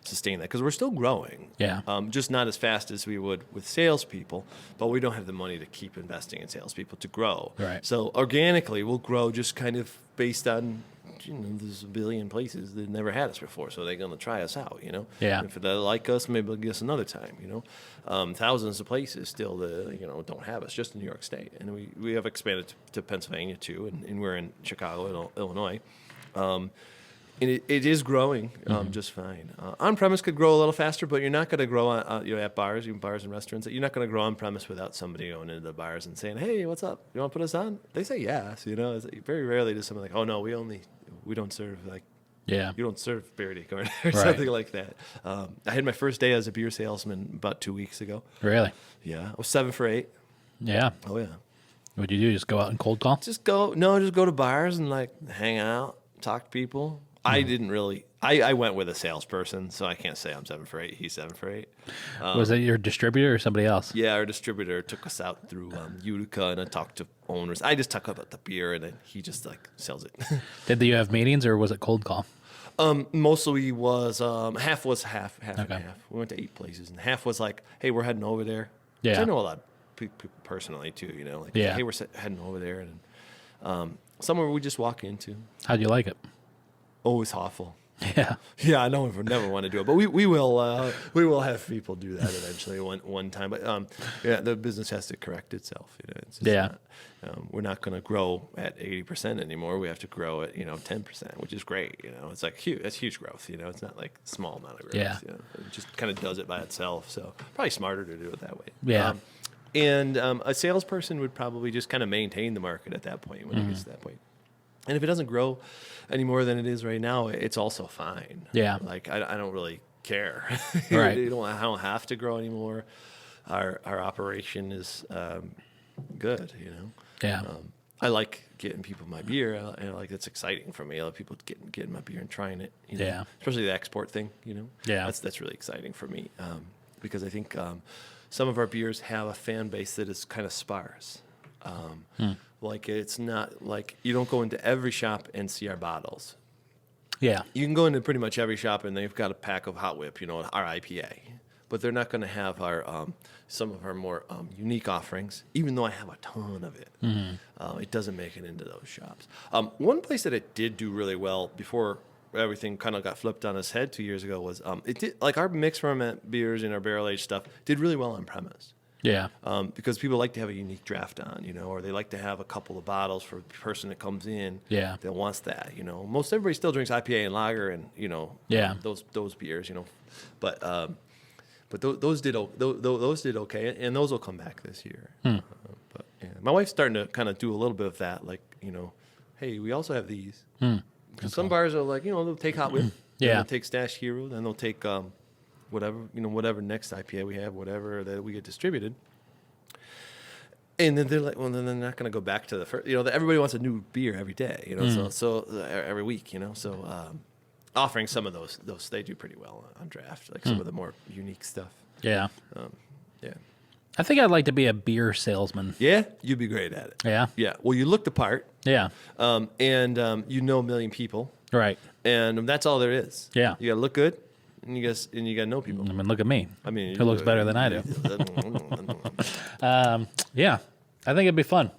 sustain that, because we're still growing. Yeah. Just not as fast as we would with salespeople, but we don't have the money to keep investing in salespeople to grow. Right. So organically, we'll grow just kind of based on, there's a billion places that never had us before, so they're going to try us out, Yeah. If they like us, maybe they'll get us another time, Thousands of places still, don't have us, just in New York State. And we have expanded to Pennsylvania, too, and we're in Chicago, Illinois. And it is growing just fine. On-premise could grow a little faster, but you're not going to grow at bars, even bars and restaurants. You're not going to grow on-premise without somebody going into the bars and saying, "Hey, what's up? You want to put us on?" They say yes. It's very rarely does someone like, "Oh no, we don't serve you don't serve Buried Acorn," or something like that. I had my first day as a beer salesman about 2 weeks ago. Really? Yeah, I was 7 for 8. Yeah. Oh yeah. What'd you do? Just go out and cold call? Just go to bars and hang out, talk to people. I didn't really. I went with a salesperson, so I can't say I'm 7 for 8. He's 7 for 8. Was it your distributor or somebody else? Yeah, our distributor took us out through Utica, and I talked to owners. I just talk about the beer, and then he just sells it. Did you have meetings, or was it cold call? Mostly was half was half Okay. and half. We went to 8 places, and half was like, "Hey, we're heading over there." Yeah. 'Cause I know a lot of people personally too. Yeah. "Hey, we're heading over there," and somewhere we just walk into. How'd you like it? Oh, it's awful. Yeah. Yeah, I know we never want to do it, but we will have people do that eventually one time. But the business has to correct itself. It's just Yeah. we're not going to grow at 80% anymore. We have to grow at 10%, which is great. It's huge. That's huge growth. It's not like small amount of growth. Yeah. It just kind of does it by itself. So probably smarter to do it that way. Yeah. And a salesperson would probably just kind of maintain the market at that point when it gets to that point. And if it doesn't grow any more than it is right now, it's also fine. Yeah. I don't really care. Right. I don't have to grow anymore. Our operation is good. Yeah. I like getting people my beer. It's exciting for me. I love people getting my beer and trying it. Yeah. Especially the export thing. Yeah. That's really exciting for me because I think some of our beers have a fan base that is kind of sparse. It's not you don't go into every shop and see our bottles. Yeah. You can go into pretty much every shop and they've got a pack of Hot Whip, our IPA, but they're not going to have our some of our more unique offerings. Even though I have a ton of it, it doesn't make it into those shops. One place that it did do really well before everything kind of got flipped on its head 2 years ago was it did like our mixed ferment beers and our barrel aged stuff did really well on premise. Yeah. Because people like to have a unique draft on, or they like to have a couple of bottles for the person that comes in that wants that, Most everybody still drinks IPA and lager and, those beers, But those did okay, and those will come back this year. But my wife's starting to kind of do a little bit of that, like, hey, we also have these. Some bars are like, they'll take Hot Whip, they'll take Stash Hero, then they'll take whatever next IPA we have, whatever that we get distributed. And then they're like, well, then they're not going to go back to the first. Everybody wants a new beer every day, so every week, So offering some of those they do pretty well on draft, like some of the more unique stuff. Yeah. Yeah. I think I'd like to be a beer salesman. Yeah, you'd be great at it. Yeah. Yeah. Well, you look the part. Yeah. And you know a million people. Right. And that's all there is. Yeah. You gotta look good, and you gotta know people. I mean, look at me. I mean, who looks better than I do? Yeah. I think it'd be fun.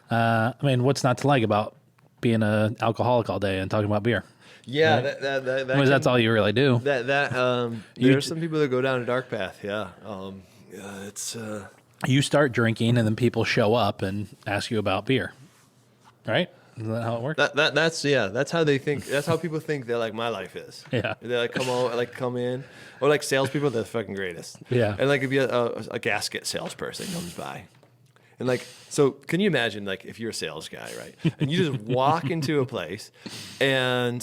I mean, what's not to like about being an alcoholic all day and talking about beer? Yeah, right? That's all you really do. There's some people that go down a dark path. Yeah. It's. You start drinking, and then people show up and ask you about beer, right? Isn't that how it works? That's how they think. That's how people think that like my life is. Yeah. They come in, or like salespeople, they're the fucking greatest. Yeah. And like if you a gasket salesperson comes by, and like so, can you imagine like if you're a sales guy, right? And you just walk into a place, and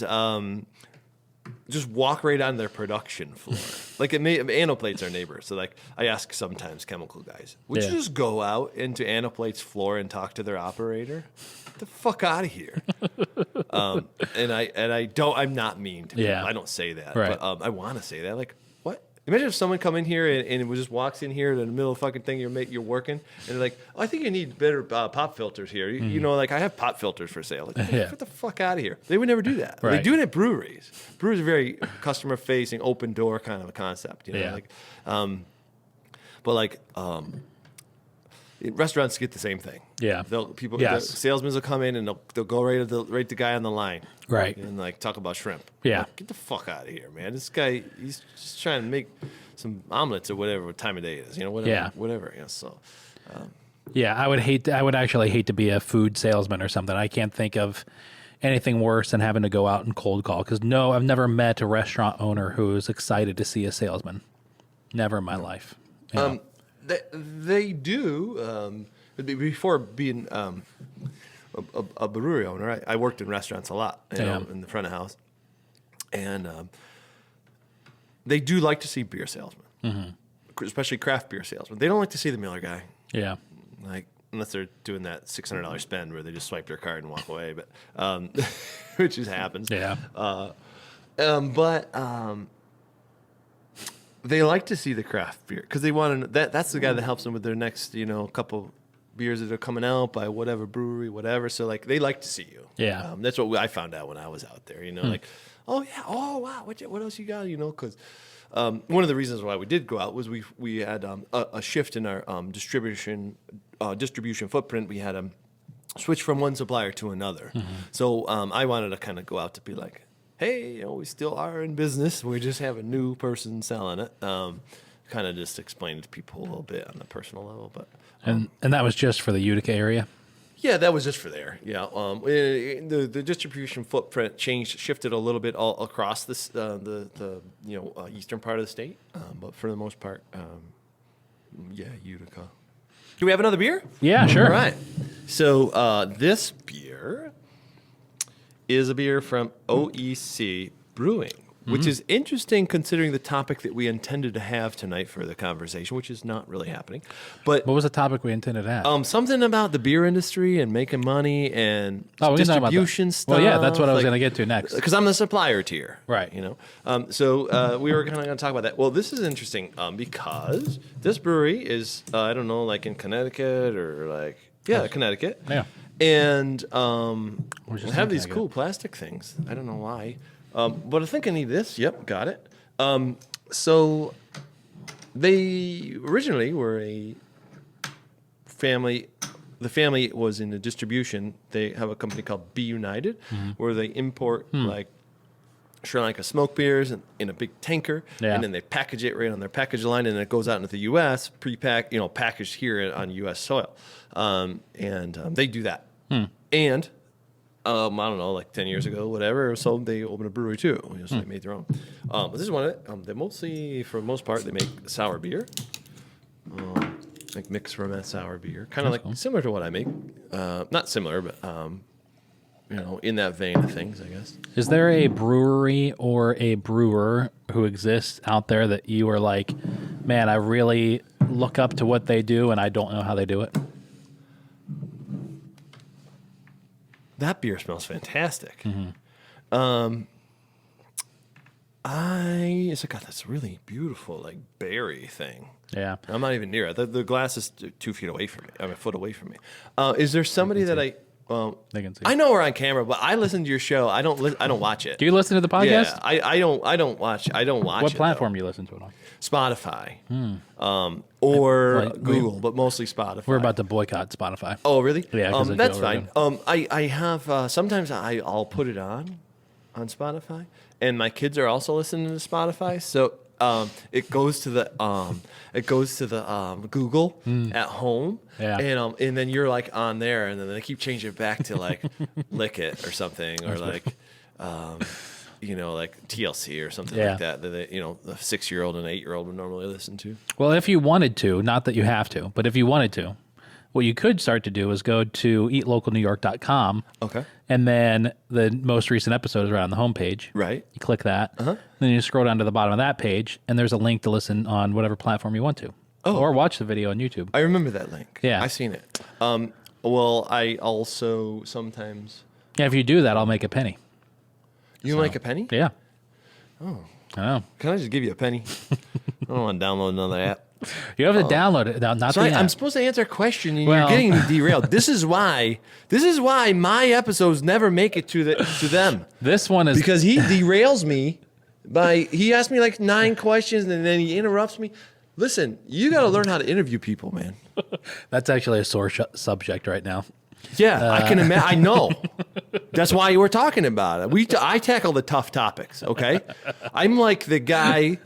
just walk right on their production floor. Like Anoplate's our neighbor, so like I ask sometimes chemical guys, would you just go out into Anoplate's floor and talk to their operator? Get the fuck out of here. I'm not mean to people. I don't say that, right. But I want to say that. Like, what? Imagine if someone come in here and it just walks in here in the middle of the fucking thing you're working, and they're like, oh, I think you need better pop filters here. Like I have pop filters for sale. Like, get the fuck out of here. They would never do that. Right. They do it at breweries. Breweries are very customer facing, open door kind of a concept. Restaurants get the same thing. Yeah. The salesmen will come in and they'll go right to the guy on the line. Right. And like talk about shrimp. Yeah. Like, get the fuck out of here, man. This guy, he's just trying to make some omelets or whatever time of day it is. Whatever. Yeah. Whatever. So. I would actually hate to be a food salesman or something. I can't think of anything worse than having to go out and cold call. Because I've never met a restaurant owner who is excited to see a salesman. Never in my life. They do. Before being a brewery owner, I worked in restaurants a lot, in the front of house, and they do like to see beer salesmen, especially craft beer salesmen. They don't like to see the Miller guy. Yeah, like unless they're doing that $600 spend where they just swipe their card and walk away, but which just happens. Yeah, they like to see the craft beer because they want to. That's the guy that helps them with their next, couple beers that are coming out by whatever brewery, whatever. So like they like to see you. Yeah, that's what I found out when I was out there. Like, oh yeah, oh wow, what else you got? Because one of the reasons why we did go out was we had a shift in our distribution footprint. We had switch from one supplier to another. So I wanted to kind of go out to be like, hey, we still are in business. We just have a new person selling it. Kind of just explain it to people a little bit on the personal level, but and that was just for the Utica area. Yeah, that was just for there. Yeah, the distribution footprint shifted a little bit all across this the eastern part of the state, but for the most part, Utica. Do we have another beer? Yeah, sure. All right. So this beer is a beer from OEC Brewing, which is interesting considering the topic that we intended to have tonight for the conversation, which is not really happening. But what was the topic we intended to have? Something about the beer industry and making money and distribution stuff. Well, yeah, that's what I was going to get to next. Because I'm the supplier tier. Right. So we were kind of going to talk about that. Well, this is interesting because this brewery is, I don't know, like in Connecticut or like, Connecticut. Yeah. And we have these cool plastic things. I don't know why. But I think I need this. Yep, got it. So they originally were a family. The family was in the distribution. They have a company called Be United, where they import like Sri Lanka smoke beers in a big tanker, and then they package it right on their package line, and then it goes out into the U.S. pre-packed, packaged here on U.S. soil, and they do that. And I don't know, like 10 years ago, whatever, so they opened a brewery too. So they made their own. But this is one of it. They mostly, for the most part, they make sour beer, like mixed fermented sour beer, kind of like similar to what I make. Not similar, but in that vein of things, I guess. Is there a brewery or a brewer who exists out there that you are like, man, I really look up to what they do and I don't know how they do it? That beer smells fantastic. God, that's really beautiful, like berry thing. Yeah. I'm not even near it. The glass is 2 feet away from me. I'm a foot away from me. Is there somebody that they can see. I know we're on camera, but I listen to your show. I don't watch it. Do you listen to the podcast? Yeah, I don't watch What it. platform do you listen to it on? Spotify, or Google, but mostly Spotify. We're about to boycott Spotify. Oh, really? Yeah, that's fine. I have sometimes I'll put it on Spotify, and my kids are also listening to Spotify, so it goes to the Google at home, and then you're like on there, and then they keep changing it back to like Lick It or something, or like like TLC or something like that they, the 6-year-old and 8-year-old would normally listen to. Well, if you wanted to, not that you have to, but if you wanted to, what you could start to do is go to eatlocalnewyork.com. Okay. And then the most recent episode is right on the homepage. Right. You click that. Then you scroll down to the bottom of that page, and there's a link to listen on whatever platform you want to. Oh. Or watch the video on YouTube. I remember that link. Yeah. I've seen it. Well, I also sometimes... Yeah, if you do that, I'll make a penny. You make a penny? Yeah. Oh. I know. Can I just give you a penny? I don't want to download another app. You have to download it. Not so the app. I'm supposed to answer a question, and you're getting me derailed. This is why my episodes never make it to them. This one is because he derails me he asks me like 9 questions, and then he interrupts me. Listen, you got to learn how to interview people, man. That's actually a sore subject right now. Yeah, I can imagine. I know. That's why we're talking about it. I tackle the tough topics. Okay, I'm like the guy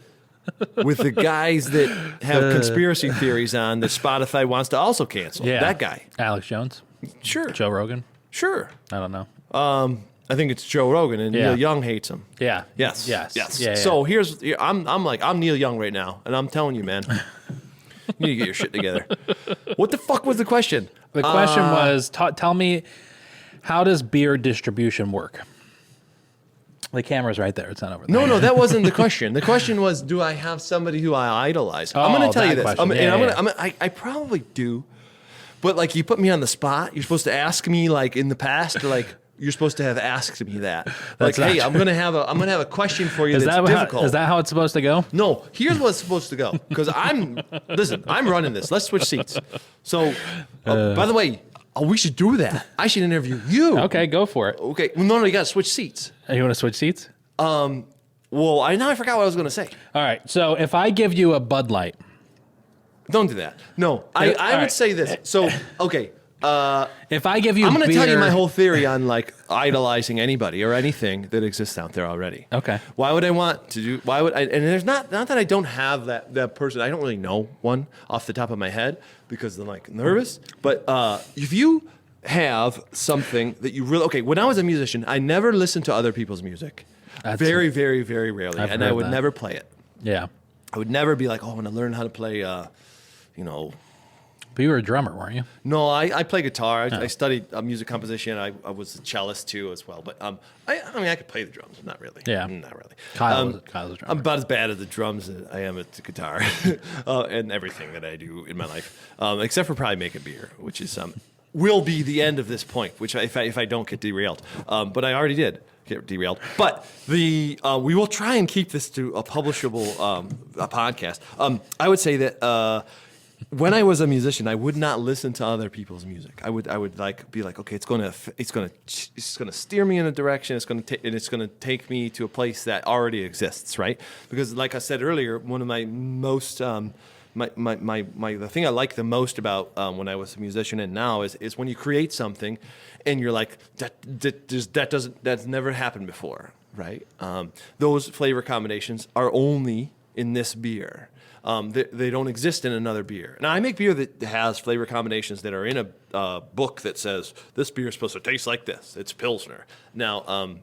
with the guys that have conspiracy theories on that Spotify wants to also cancel. Yeah, that guy, Alex Jones. Sure. Joe Rogan. Sure. I don't know. I think it's Joe Rogan, and Neil Young hates him. Yeah. Yes. Yeah, so I'm Neil Young right now, and I'm telling you, man, you need to get your shit together. What the fuck was the question? The question was, tell me, how does beer distribution work? The camera's right there. It's not over there. No, that wasn't the question. The question was, do I have somebody who I idolize? I'm going to tell you this. I probably do, but like you put me on the spot. You're supposed to ask me like in the past, like you're supposed to have asked me that. Like, hey, I'm gonna have a question for you that's difficult. Is that how it's supposed to go? No, here's what's supposed to go. Because I'm running this. Let's switch seats. So, by the way, we should do that. I should interview you. Okay, go for it. Okay, well, no, you got to switch seats. You want to switch seats? Well, I forgot what I was gonna say. All right, so if I give you a Bud Light, don't do that. No, I would say this. So, okay. If I give you I'm going to tell you my whole theory on like idolizing anybody or anything that exists out there already. Okay. Why would I want to do, and there's not that I don't have that person. I don't really know one off the top of my head because I'm like nervous. But if you have something that you really, okay, when I was a musician, I never listened to other people's music. Very, very, very rarely. And I would never play it. Yeah. I would never be like, oh, I want to learn how to play, But you were a drummer, weren't you? No, I play guitar. I studied music composition. I was a cellist too as well. But I could play the drums. Not really. Yeah, not really. Kyle's a drummer. I'm about as bad at the drums as I am at the guitar and everything that I do in my life, except for probably making beer, which is will be the end of this point. Which if I don't get derailed, but I already did get derailed. But we will try and keep this to a publishable a podcast. I would say that. When I was a musician, I would not listen to other people's music. I would like be like, okay, it's gonna steer me in a direction. It's gonna take me to a place that already exists, right? Because like I said earlier, one of my most the thing I like the most about when I was a musician and now is when you create something, and you're like that's never happened before. right? Those flavor combinations are only in this beer. They don't exist in another beer. Now, I make beer that has flavor combinations that are in a book that says, this beer is supposed to taste like this. It's Pilsner. Now,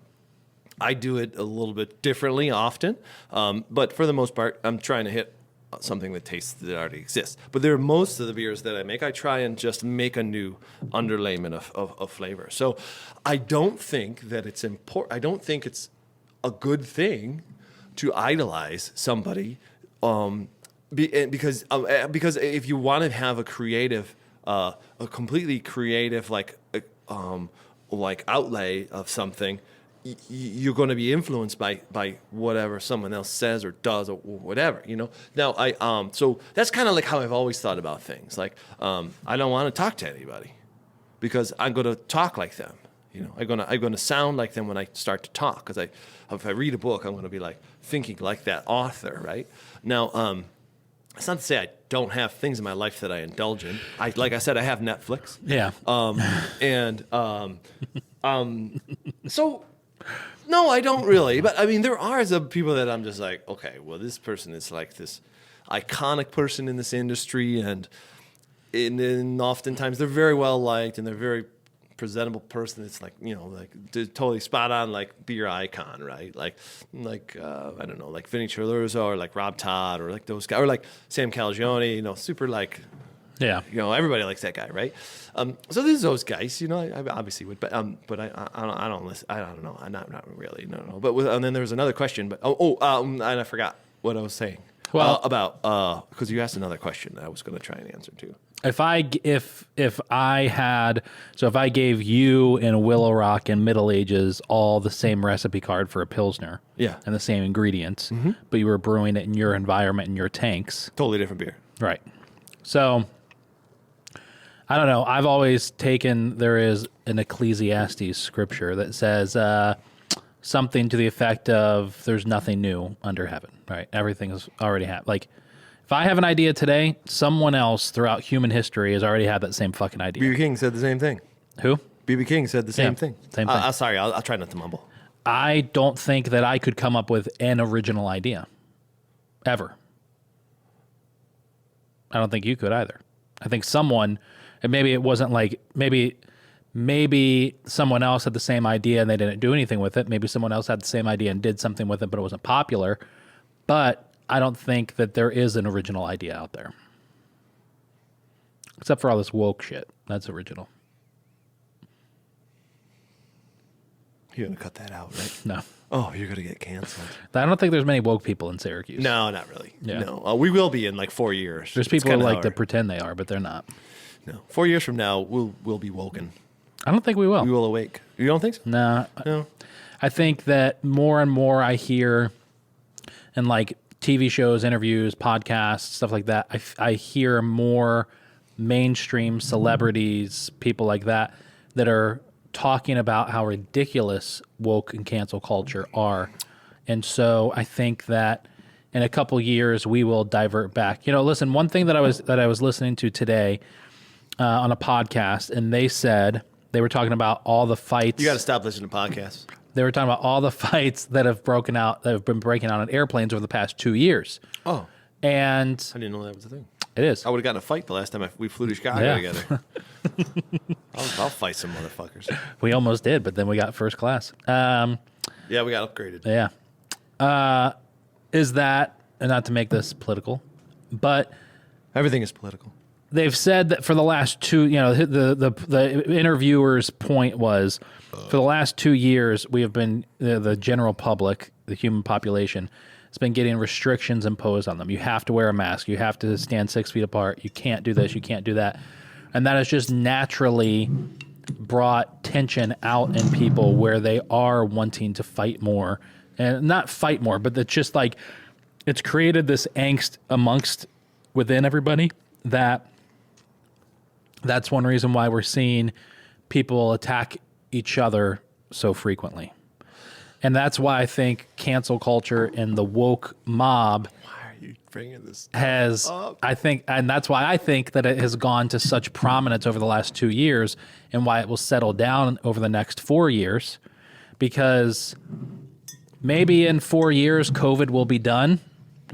I do it a little bit differently often, but for the most part, I'm trying to hit something that tastes that already exists. But there are most of the beers that I make, I try and just make a new underlayment of flavor. So I don't think that it's important. I don't think it's a good thing to idolize somebody, because if you want to have a creative, a completely creative like outlay of something, you're going to be influenced by whatever someone else says or does or whatever, you know. Now, so that's kind of like how I've always thought about things. Like, I don't want to talk to anybody because I'm going to talk like them. You know, I'm gonna sound like them when I start to talk. Because if I read a book, I'm going to be like thinking like that author, right? Now, it's not to say I don't have things in my life that I indulge in. Like I said, I have Netflix. Yeah. So. No, I don't really. But I mean, there are some people that I'm just like, okay, well, this person is like this iconic person in this industry, and oftentimes they're very well liked, and they're very presentable person. It's like, you know, like totally spot on, like beer icon, right? Like I don't know, like Vinny Chilurzo or like Rob Todd or like those guys, or like Sam Calagione, you know, super like. Yeah, you know, everybody likes that guy, right? So there's those guys, you know. I obviously would, but I don't listen. I don't know. I'm not really, no. But and then there was another question, but and I forgot what I was saying. Well, about because you asked another question that I was going to try and answer too. If I gave you in Willow Rock and Middle Ages all the same recipe card for a Pilsner, yeah, and the same ingredients, but you were brewing it in your environment in your tanks, totally different beer, right? So. I don't know. I've always taken, there is an Ecclesiastes scripture that says something to the effect of there's nothing new under heaven, right? Everything is already happened. Like, if I have an idea today, someone else throughout human history has already had that same fucking idea. B.B. King said the same thing. Who? B.B. King said the same thing. Same thing. Sorry, I'll try not to mumble. I don't think that I could come up with an original idea. Ever. I don't think you could either. I think someone... And maybe it wasn't like, maybe someone else had the same idea and they didn't do anything with it. Maybe someone else had the same idea and did something with it, but it wasn't popular. But I don't think that there is an original idea out there. Except for all this woke shit. That's original. You're going to cut that out, right? No. Oh, you're going to get canceled. I don't think there's many woke people in Syracuse. No, not really. Yeah. No, we will be in like 4 years. There's people who like to pretend they are, but they're not. No, 4 years from now, we'll be woken. I don't think we will. We will awake. You don't think so? No. I think that more and more I hear in like TV shows, interviews, podcasts, stuff like that, I hear more mainstream celebrities, people like that are talking about how ridiculous woke and cancel culture are. And so I think that in a couple years we will divert back. You know, listen, one thing that I was listening to today on a podcast, and they were talking about all the fights. You got to stop listening to podcasts. They were talking about all the fights that have been breaking out on airplanes over the past 2 years. Oh. And I didn't know that was a thing. It is. I would have gotten a fight the last time we flew to Chicago together. I'll fight some motherfuckers. We almost did, but then we got first class. Yeah, we got upgraded. Yeah. Is that, and not to make this political, but everything is political. They've said that for the last the interviewer's point was, for the last 2 years, we have been, the general public, the human population, has been getting restrictions imposed on them. You have to wear a mask. You have to stand 6 feet apart. You can't do this. You can't do that. And that has just naturally brought tension out in people where they are wanting to fight more. And not fight more, but it's just like, it's created this angst within everybody that's one reason why we're seeing people attack each other so frequently. And that's why I think cancel culture and the woke mob you bringing this has up? I think, and that's why I think that it has gone to such prominence over the last 2 years, and why it will settle down over the next 4 years, because maybe in 4 years, COVID will be done,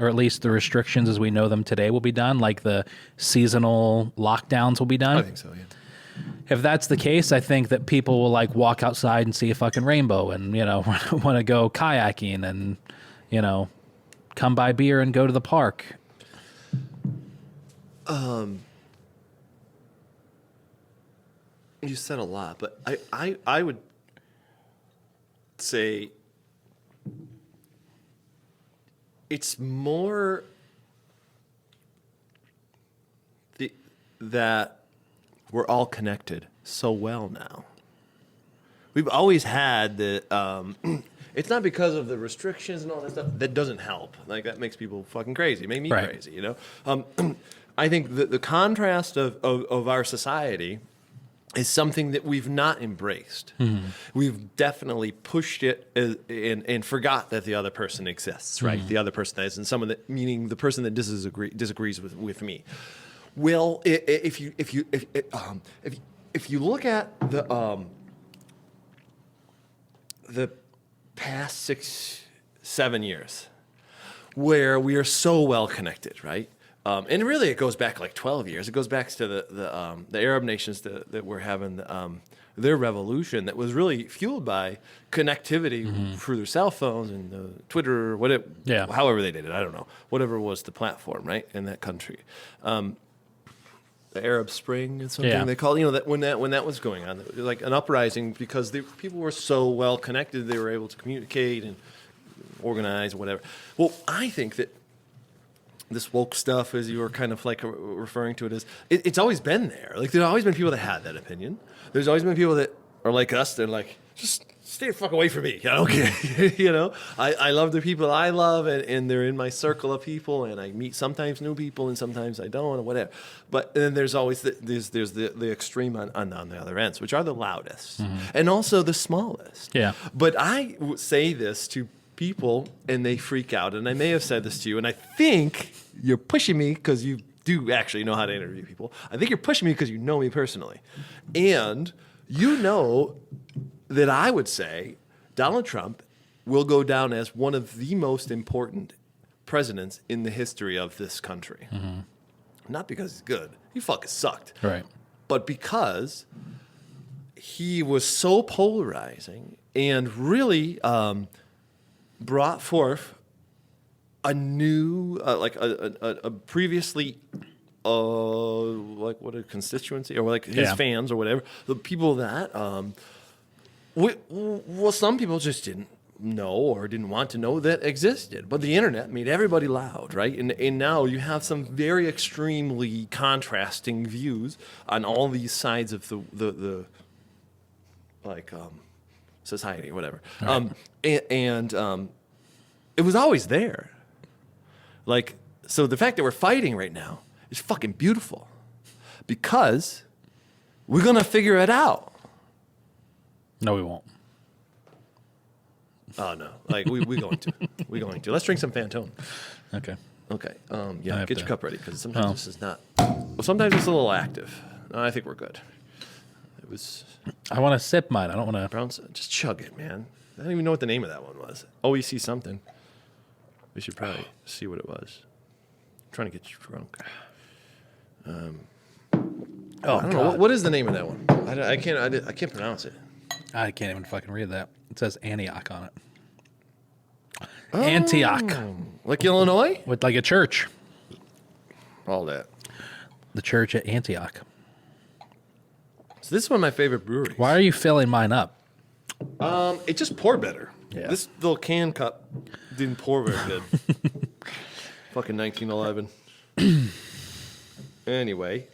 or at least the restrictions as we know them today will be done, like the seasonal lockdowns will be done. I think so, yeah. If that's the case, I think that people will like walk outside and see a fucking rainbow and, you know, want to go kayaking and, you know, come buy beer and go to the park. You said a lot, but I would say it's more that we're all connected so well now. We've always had the. It's not because of the restrictions and all that stuff. That doesn't help. Like that makes people fucking crazy. Make me crazy. You know. I think the contrast of our society is something that we've not embraced. Mm-hmm. We've definitely pushed it and forgot that the other person exists, right? Mm-hmm. The other person is, and someone that, meaning the person that disagrees with me. Well, if you look at the past 6-7 years, where we are so well connected, right? And really, it goes back like 12 years. It goes back to the Arab nations that were having their revolution that was really fueled by connectivity through their cell phones and Twitter, or however they did it. I don't know. Whatever was the platform, right, in that country. The Arab Spring is something they call it. You know, that when that was going on, it was like an uprising because people were so well connected, they were able to communicate and organize, whatever. Well, I think that this woke stuff, as you were kind of like referring to it as, it's always been there. Like, there's always been people that had that opinion. There's always been people that are like us. They're like, just stay the fuck away from me. I don't care. You know, I love the people I love, and they're in my circle of people, and I meet sometimes new people, and sometimes I don't, or whatever. But then there's always there's the extreme on the other ends, which are the loudest and also the smallest. Yeah. But I say this to people and they freak out, and I may have said this to you, and I think you're pushing me because you do actually know how to interview people. I think you're pushing me because you know me personally, and you know that I would say Donald Trump will go down as one of the most important presidents in the history of this country. Not because he's good, he fucking sucked, right? But because he was so polarizing and really brought forth a new, like a previously, like what a constituency, or like his fans or whatever, the people that, well, some people just didn't know or didn't want to know that existed. But the internet made everybody loud, right? And now you have some very extremely contrasting views on all these sides of the society, whatever. Right. It was always there. Like, so the fact that we're fighting right now is fucking beautiful because we're going to figure it out. No, we won't. Oh, no. Like, we're going to. We're going to. Let's drink some Fantone. Okay. Okay. Get your cup ready because sometimes this is not. Well, sometimes it's a little active. No, I think we're good. It was. I want to sip mine. I don't want to. Just chug it, man. I don't even know what the name of that one was. OEC something. We should probably see what it was. I'm trying to get you drunk. I don't know. What is the name of that one? I can't pronounce it. I can't even fucking read that. It says Antioch on it. Oh, Antioch. Like Illinois? With like a church. All that. The church at Antioch. So this is one of my favorite breweries. Why are you filling mine up? It just poured better. Yeah. This little can cup didn't pour very good. Fucking 1911. Anyway,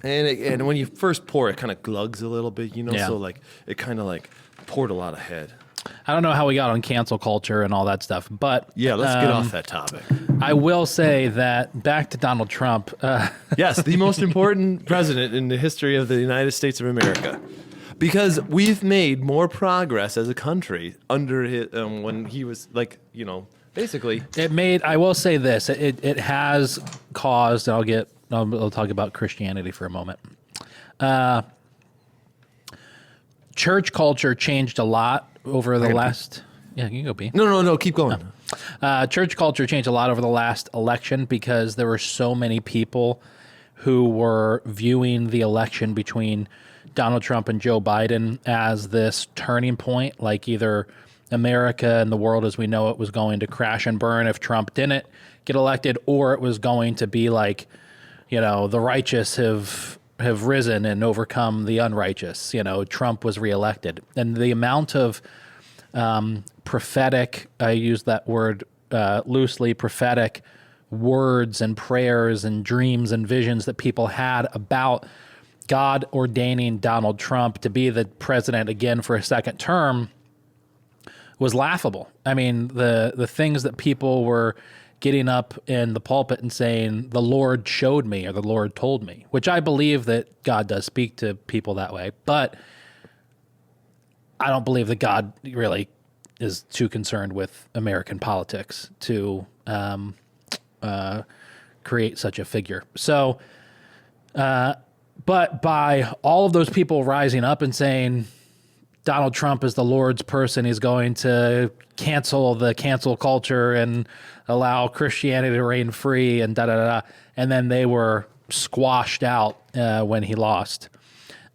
and when you first pour, it kind of glugs a little bit, you know. Yeah. So like it kind of like poured a lot ahead. I don't know how we got on cancel culture and all that stuff, but yeah, let's get off that topic. I will say that back to Donald Trump. Yes, the most important president in the history of the United States of America. Because we've made more progress as a country under his, when he was like, you know, basically. I will say this, it has caused, I'll talk about Christianity for a moment. church culture changed a lot over the last. Yeah, you can go, B. No. Keep going. Church culture changed a lot over the last election because there were so many people who were viewing the election between Donald Trump and Joe Biden as this turning point, like either America and the world as we know it was going to crash and burn if Trump didn't get elected, or it was going to be like, the righteous have risen and overcome the unrighteous. Trump was reelected. And the amount of prophetic, I use that word loosely, prophetic words and prayers and dreams and visions that people had about God ordaining Donald Trump to be the president again for a second term was laughable. I mean, the things that people were getting up in the pulpit and saying, the Lord showed me or the Lord told me, which I believe that God does speak to people that way, but I don't believe that God really is too concerned with American politics to create such a figure. So, but by all of those people rising up and saying Donald Trump is the Lord's person, he's going to cancel the cancel culture and allow Christianity to reign free and da-da-da, and then they were squashed out when he lost.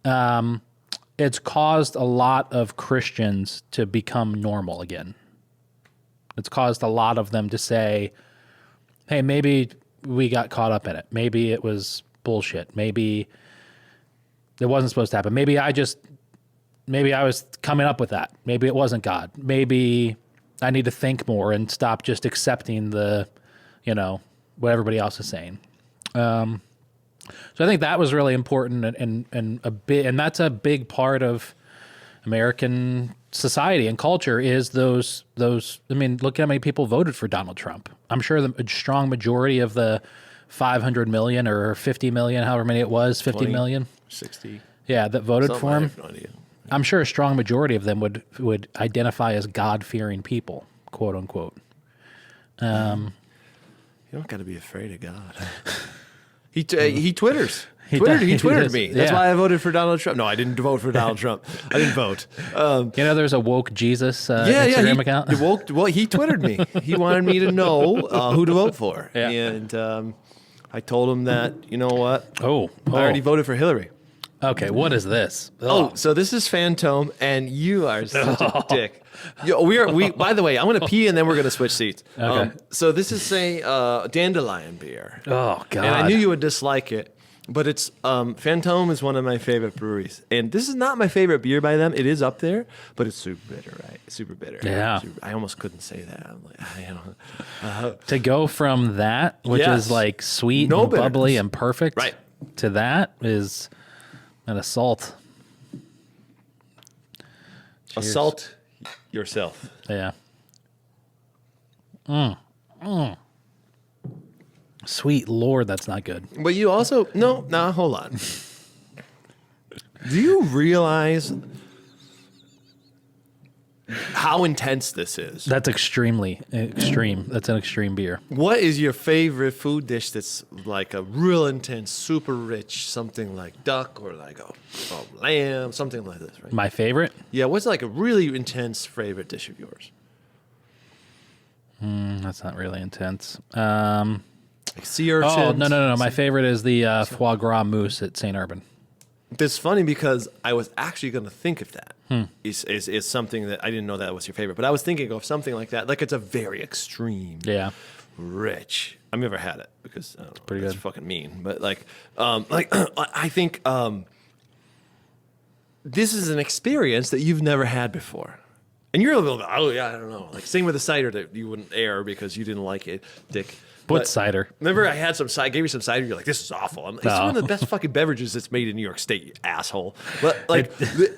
It's caused a lot of Christians to become normal again. It's caused a lot of them to say, hey, maybe we got caught up in it. Maybe it was bullshit. Maybe it wasn't supposed to happen. Maybe I was coming up with that. Maybe it wasn't God. Maybe I need to think more and stop just accepting what everybody else is saying. So I think that was really important and that's a big part of American society and culture is those. I mean, look at how many people voted for Donald Trump. I'm sure the strong majority of the 500 million or 50 million, however many it was, 50 million, 60. Yeah, that voted for him. I have no idea. I'm sure a strong majority of them would identify as God-fearing people, quote unquote. You don't got to be afraid of God. He twitters. He twittered me. That's why I voted for Donald Trump. No, I didn't vote for Donald Trump. I didn't vote. There's a woke Jesus Instagram account. He twittered me. He wanted me to know who to vote for. Yeah. And I told him that, you know what? I already voted for Hillary. Okay, what is this? So this is Phantom, and you are such a dick. We by the way, I'm going to pee, and then we're going to switch seats. Okay. So this is a dandelion beer. Oh, God. And I knew you would dislike it, but it's Phantom is one of my favorite breweries. And this is not my favorite beer by them. It is up there, but it's super bitter, right? Super bitter. Yeah. I almost couldn't say that. I'm like, to go from that, which is like sweet and bubbly and perfect, right, to that is an assault. Cheers. Assault yourself. Yeah. Sweet Lord, that's not good. But you also hold on. Do you realize how intense this is? That's extremely extreme. That's an extreme beer. What is your favorite food dish that's like a real intense, super rich, something like duck or like a lamb, something like this, right? My favorite? Yeah, what's like a really intense favorite dish of yours? That's not really intense. Like sea urchins? Oh, no. My favorite is the foie gras mousse at St. Urban. It's funny because I was actually going to think of that. Is something that I didn't know that was your favorite, but I was thinking of something like that. Like it's a very extreme, rich. I've never had it because I don't know, pretty that's good. fucking mean. But I think this is an experience that you've never had before, and you're a little bit. Oh yeah, I don't know. Like same with the cider that you wouldn't air because you didn't like it, Dick. What cider? Remember, I had some cider. Gave you some cider. You're like, "This is awful." It's one of the best fucking beverages that's made in New York State, you asshole. But like,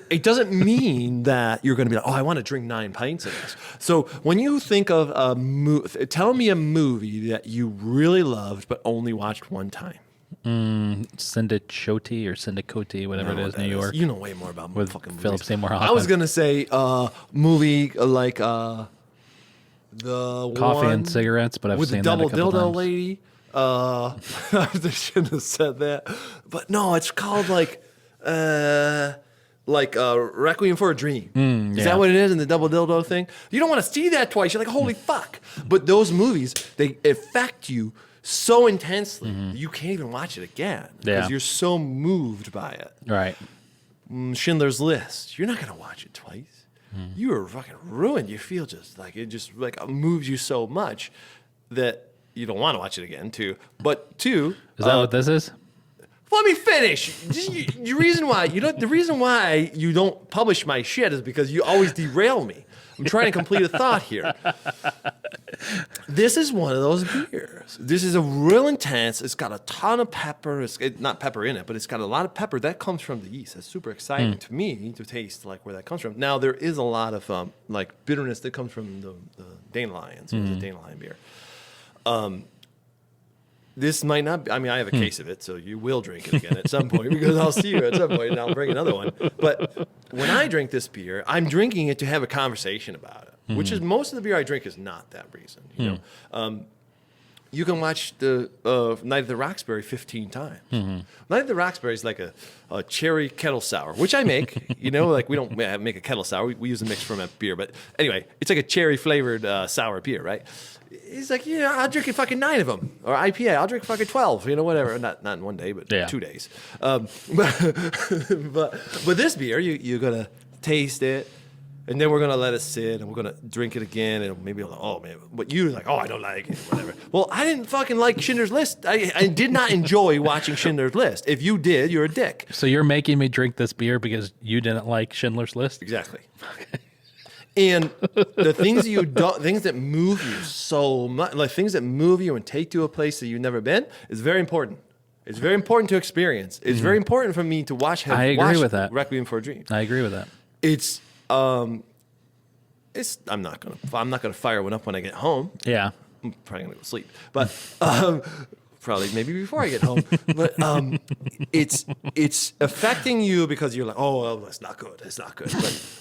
it doesn't mean that you're going to be like, "Oh, I want to drink 9 pints of this." So when you think of tell me a movie that you really loved but only watched one time. Syndicote or Syndicote, whatever it is, New York. You know way more about with fucking Philip movies. Seymour Hoffman. I was gonna say movie like the Coffee one and Cigarettes, but I've with seen the double that a couple dildo times. lady. I shouldn't have said that, but no, it's called like like Requiem for a Dream. Is yeah. that what it is in the double dildo thing? You don't want to see that twice. You're like, holy fuck. But those movies, they affect you so intensely that you can't even watch it again because you're so moved by it. Right. Schindler's List. You're not going to watch it twice. You are fucking ruined. You feel just like it just like moves you so much that you don't want to watch it again, too. But two... Is that what this is? Let me finish. The reason why you don't publish my shit is because you always derail me. I'm trying to complete a thought here. This is one of those beers. This is a real intense. It's got a ton of pepper. It's not pepper in it, but it's got a lot of pepper. That comes from the yeast. That's super exciting to me to taste like where that comes from. Now there is a lot of like bitterness that comes from the dandelions, the dandelion beer. This might not be, I mean, I have a case of it, so you will drink it again at some point because I'll see you at some point and I'll bring another one. But when I drink this beer, I'm drinking it to have a conversation about it, which is most of the beer I drink is not that reason. You know, you can watch the Night of the Roxbury 15 times. Night of the Roxbury is like a cherry kettle sour, which I make. You know, like we don't make a kettle sour. We use a mixed ferment beer. But anyway, it's like a cherry flavored sour beer, right? He's like, yeah, I'll drink a fucking 9 of them. Or IPA, I'll drink fucking 12, you know, whatever. Not in one day, but 2 days. But this beer, you're going to taste it, and then we're going to let it sit, and we're going to drink it again, and maybe, oh, man. But you're like, oh, I don't like it, whatever. Well, I didn't fucking like Schindler's List. I did not enjoy watching Schindler's List. If you did, you're a dick. So you're making me drink this beer because you didn't like Schindler's List? Exactly. Okay. And the things that things that move you so much, like things that move you and take you to a place that you've never been, is very important. It's very important to experience. It's very important for me to watch. I agree with that. Requiem for a Dream. I agree with that. I'm not gonna fire one up when I get home. Yeah. I'm probably gonna go sleep, but probably maybe before I get home. But it's affecting you because you're like, oh, well, that's not good. It's not good.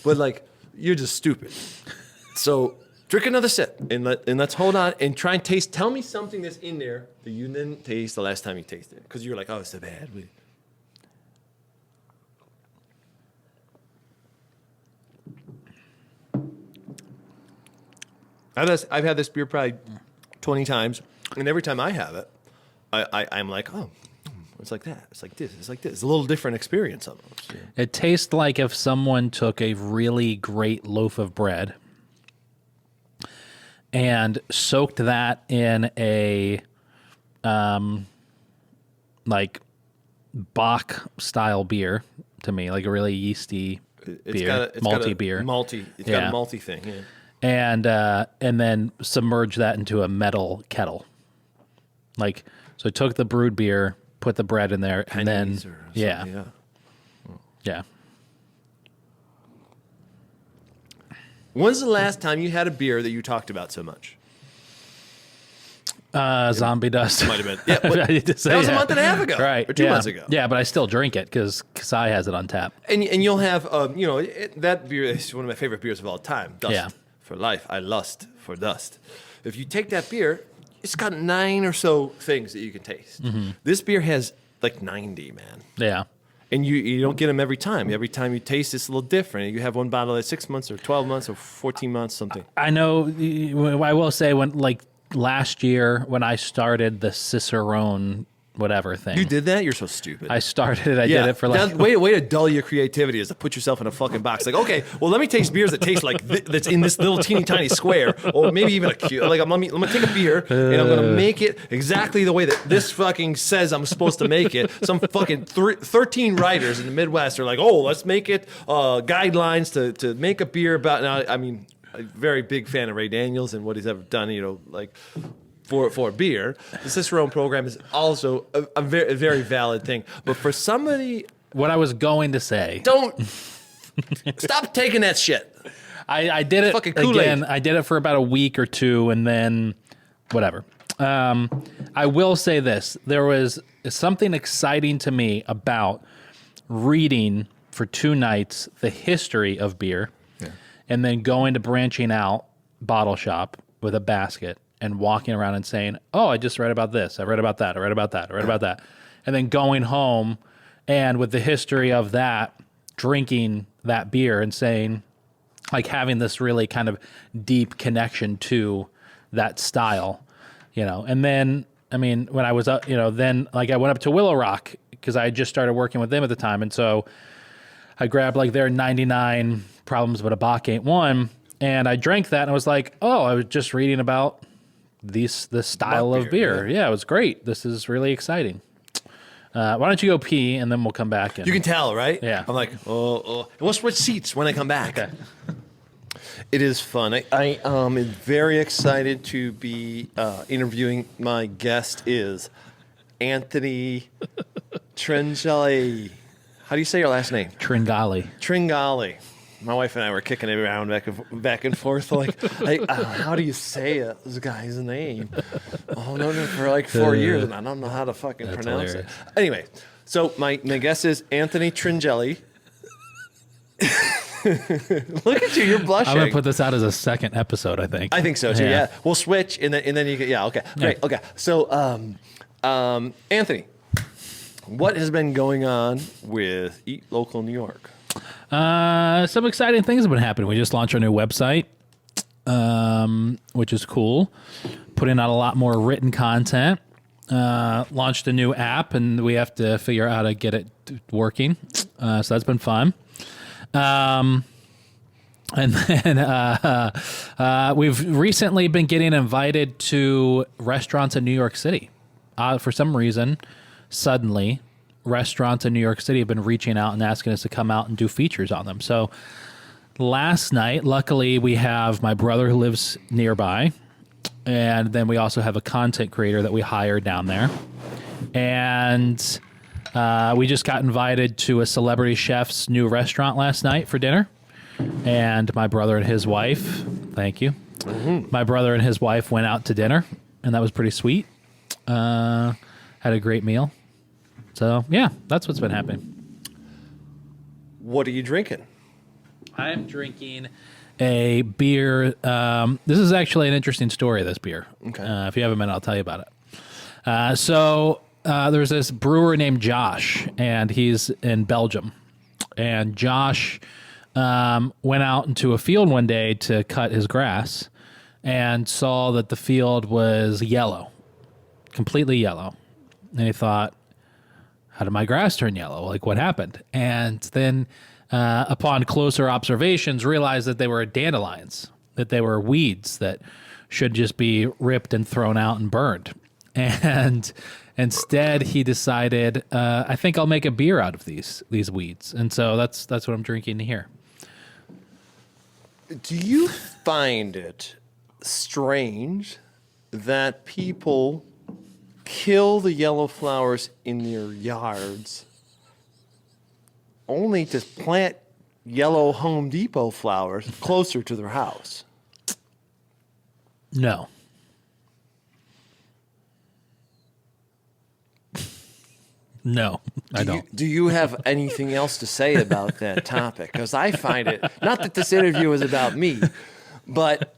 But like. You're just stupid. So drink another sip and let's hold on and try and taste. Tell me something that's in there that you didn't taste the last time you tasted it. Because you're like, oh, it's so bad. I've had this beer probably 20 times, and every time I have it, I'm like, oh. It's like that. It's like this. It's like this. It's a little different experience almost. Yeah. It tastes like if someone took a really great loaf of bread and soaked that in a like Bach style beer to me, like a really yeasty beer, malty beer. It's got a malty thing. Yeah. And then submerge that into a metal kettle. Like, so it took the brewed beer, put the bread in there, and then yeah. When's the last time you had a beer that you talked about so much? Zombie Dust. Might have been. Yeah, but that was a month and a half ago, right? Or 2 months ago. Yeah, but I still drink it because Kasai has it on tap. And you'll have that beer is one of my favorite beers of all time. Dust for life. I lust for dust. If you take that beer. It's got 9 or so things that you can taste. This beer has like 90, man. Yeah. And you don't get them every time. Every time you taste, it's a little different. You have one bottle at 6 months or 12 months or 14 months, something. I know. I will say when like last year when I started the Cicerone whatever thing. You did that? You're so stupid. I started. I did it for like... Way to dull your creativity is to put yourself in a fucking box. Like, okay, well, let me taste beers that taste like that's in this little teeny tiny square, or maybe even a cube. Like, I'm gonna take a beer and I'm gonna make it exactly the way that this fucking says I'm supposed to make it. Some fucking 13 writers in the Midwest are like, oh, let's make it guidelines to make a beer about. Now, I mean, I'm a very big fan of Ray Daniels and what he's ever done. Like. For beer, the Cicerone program is also a very valid thing. But for somebody... What I was going to say... Don't... Stop taking that shit. I did it again. I did it for about a week or two, and then... Whatever. I will say this. There was something exciting to me about reading for 2 nights the history of beer, and then going to branching out bottle shop with a basket, and walking around and saying, oh, I just read about this. I read about that. I read about that. I read about that. And then going home and with the history of that, drinking that beer and saying, like, having this really kind of deep connection to that style, you know. And then, I mean, when I was up, you know, then like I went up to Willow Rock because I had just started working with them at the time. And so I grabbed like their 99 Problems But a Bach Ain't One, and I drank that and I was like, oh, I was just reading about this style of beer. Yeah, it was great. This is really exciting. Why don't you go pee and then we'll come back. And, You can tell, right? Yeah. I'm like, oh. We'll switch seats when I come back. Okay. It is fun. I am very excited to be interviewing. My guest is Anthony Tringali. How do you say your last name? Tringali. My wife and I were kicking it around back and forth. Like, how do you say this guy's name? Oh, no, for like 4 years, and I don't know how to fucking pronounce hilarious. it. Anyway, so my guest is Anthony Tringali. Look at you, you're blushing. I'm going to put this out as a second episode, I think. I think so too. Yeah, we'll switch, and then you get. Yeah, okay, great. Yeah. Okay, so Anthony, what has been going on with Eat Local New York? Some exciting things have been happening. We just launched our new website, which is cool. Putting out a lot more written content. Launched a new app, and we have to figure out how to get it working. So that's been fun. And then we've recently been getting invited to restaurants in New York City. For some reason, suddenly, restaurants in New York City have been reaching out and asking us to come out and do features on them. So last night, luckily, we have my brother who lives nearby, and then we also have a content creator that we hired down there. And we just got invited to a celebrity chef's new restaurant last night for dinner. And my brother and his wife, thank you. Mm-hmm. My brother and his wife went out to dinner, and that was pretty sweet. Had a great meal. So, yeah, that's what's been happening. What are you drinking? I'm drinking a beer. This is actually an interesting story, this beer. Okay. If you haven't been, I'll tell you about it. So there's this brewer named Josh, and he's in Belgium. And Josh went out into a field one day to cut his grass and saw that the field was yellow, completely yellow. And he thought, how did my grass turn yellow? Like, what happened? And then upon closer observations, realized that they were dandelions, that they were weeds that should just be ripped and thrown out and burned. And instead, he decided, I think I'll make a beer out of these weeds. And so that's what I'm drinking here. Do you find it strange that people kill the yellow flowers in their yards only to plant yellow Home Depot flowers closer to their house? No. No, I don't. Do you have anything else to say about that topic? Because I find it, not that this interview is about me, but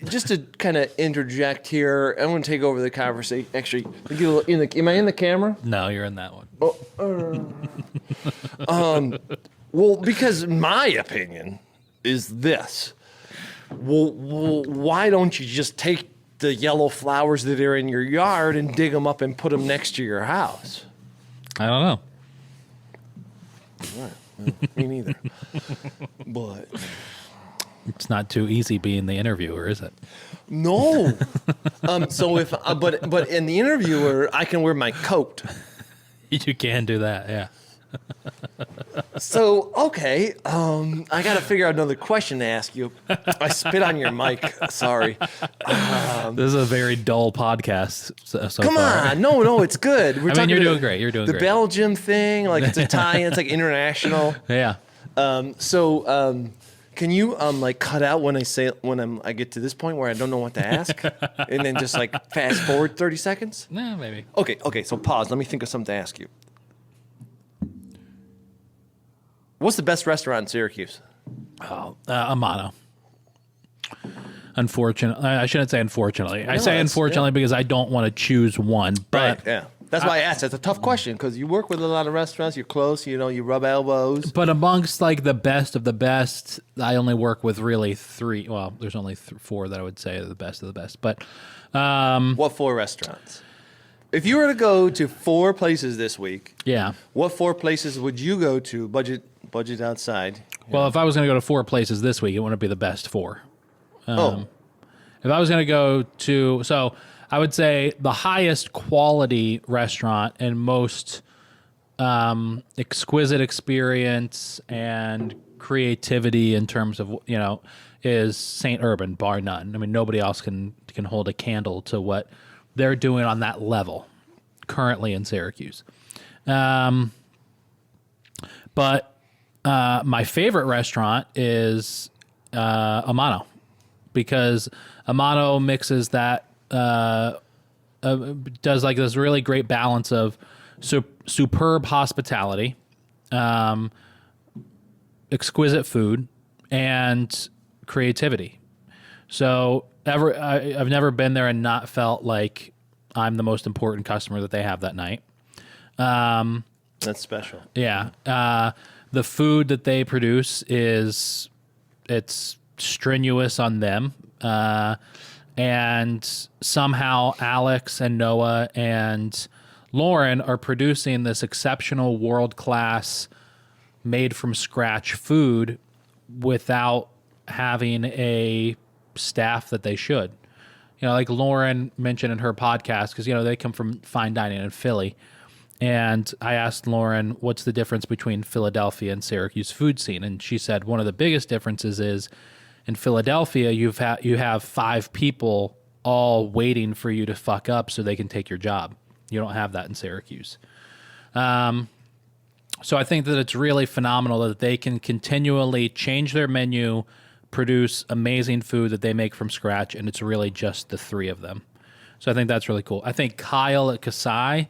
just to kind of interject here, I want to take over the conversation. Actually, am I in the camera? No, you're in that one. Well, because my opinion is this. Well, why don't you just take the yellow flowers that are in your yard and dig them up and put them next to your house? I don't know. Well, me neither. But it's not too easy being the interviewer, is it? No. So if but in the interviewer, I can wear my coat. You can do that, yeah. So okay, I got to figure out another question to ask you. I spit on your mic. Sorry. This is a very dull podcast so Come far. on, no, it's good. I mean, you're doing great. You're doing the great. The Belgium thing, like it's Italian, it's like international. Yeah. Can you like cut out when I get to this point where I don't know what to ask, and then just like fast forward 30 seconds? No, maybe. Okay. So pause. Let me think of something to ask you. What's the best restaurant in Syracuse? Oh, Amano. Unfortunately, I shouldn't say unfortunately. I say unfortunately because I don't want to choose one. But right, yeah. That's why I asked. It's a tough question because you work with a lot of restaurants. You're close. You know, you rub elbows. But amongst like the best of the best, I only work with really 3. Well, there's only 4 that I would say are the best of the best. But What 4 restaurants? If you were to go to 4 places this week, yeah. what 4 places would you go to? Budget outside. Well, if I was going to go to 4 places this week, it wouldn't be the best 4. Oh, If I was going to go to, so I would say the highest quality restaurant and most exquisite experience and creativity in terms of, you know, is St. Urban, bar none. I mean, nobody else can hold a candle to what they're doing on that level currently in Syracuse. But my favorite restaurant is Amano, because Amano mixes that, does like this really great balance of superb hospitality, exquisite food, and creativity. So I've never been there and not felt like I'm the most important customer that they have that night. that's special. Yeah. The food that they produce it's strenuous on them. And somehow Alex and Noah and Lauren are producing this exceptional world-class made from scratch food without having a staff that they should. You know, like Lauren mentioned in her podcast, because, you know, they come from fine dining in Philly. And I asked Lauren, what's the difference between Philadelphia and Syracuse food scene? And she said one of the biggest differences is in Philadelphia, you have 5 people all waiting for you to fuck up so they can take your job. You don't have that in Syracuse. So I think that it's really phenomenal that they can continually change their menu, produce amazing food that they make from scratch, and it's really just the 3 of them. So I think that's really cool. I think Kyle at Kasai,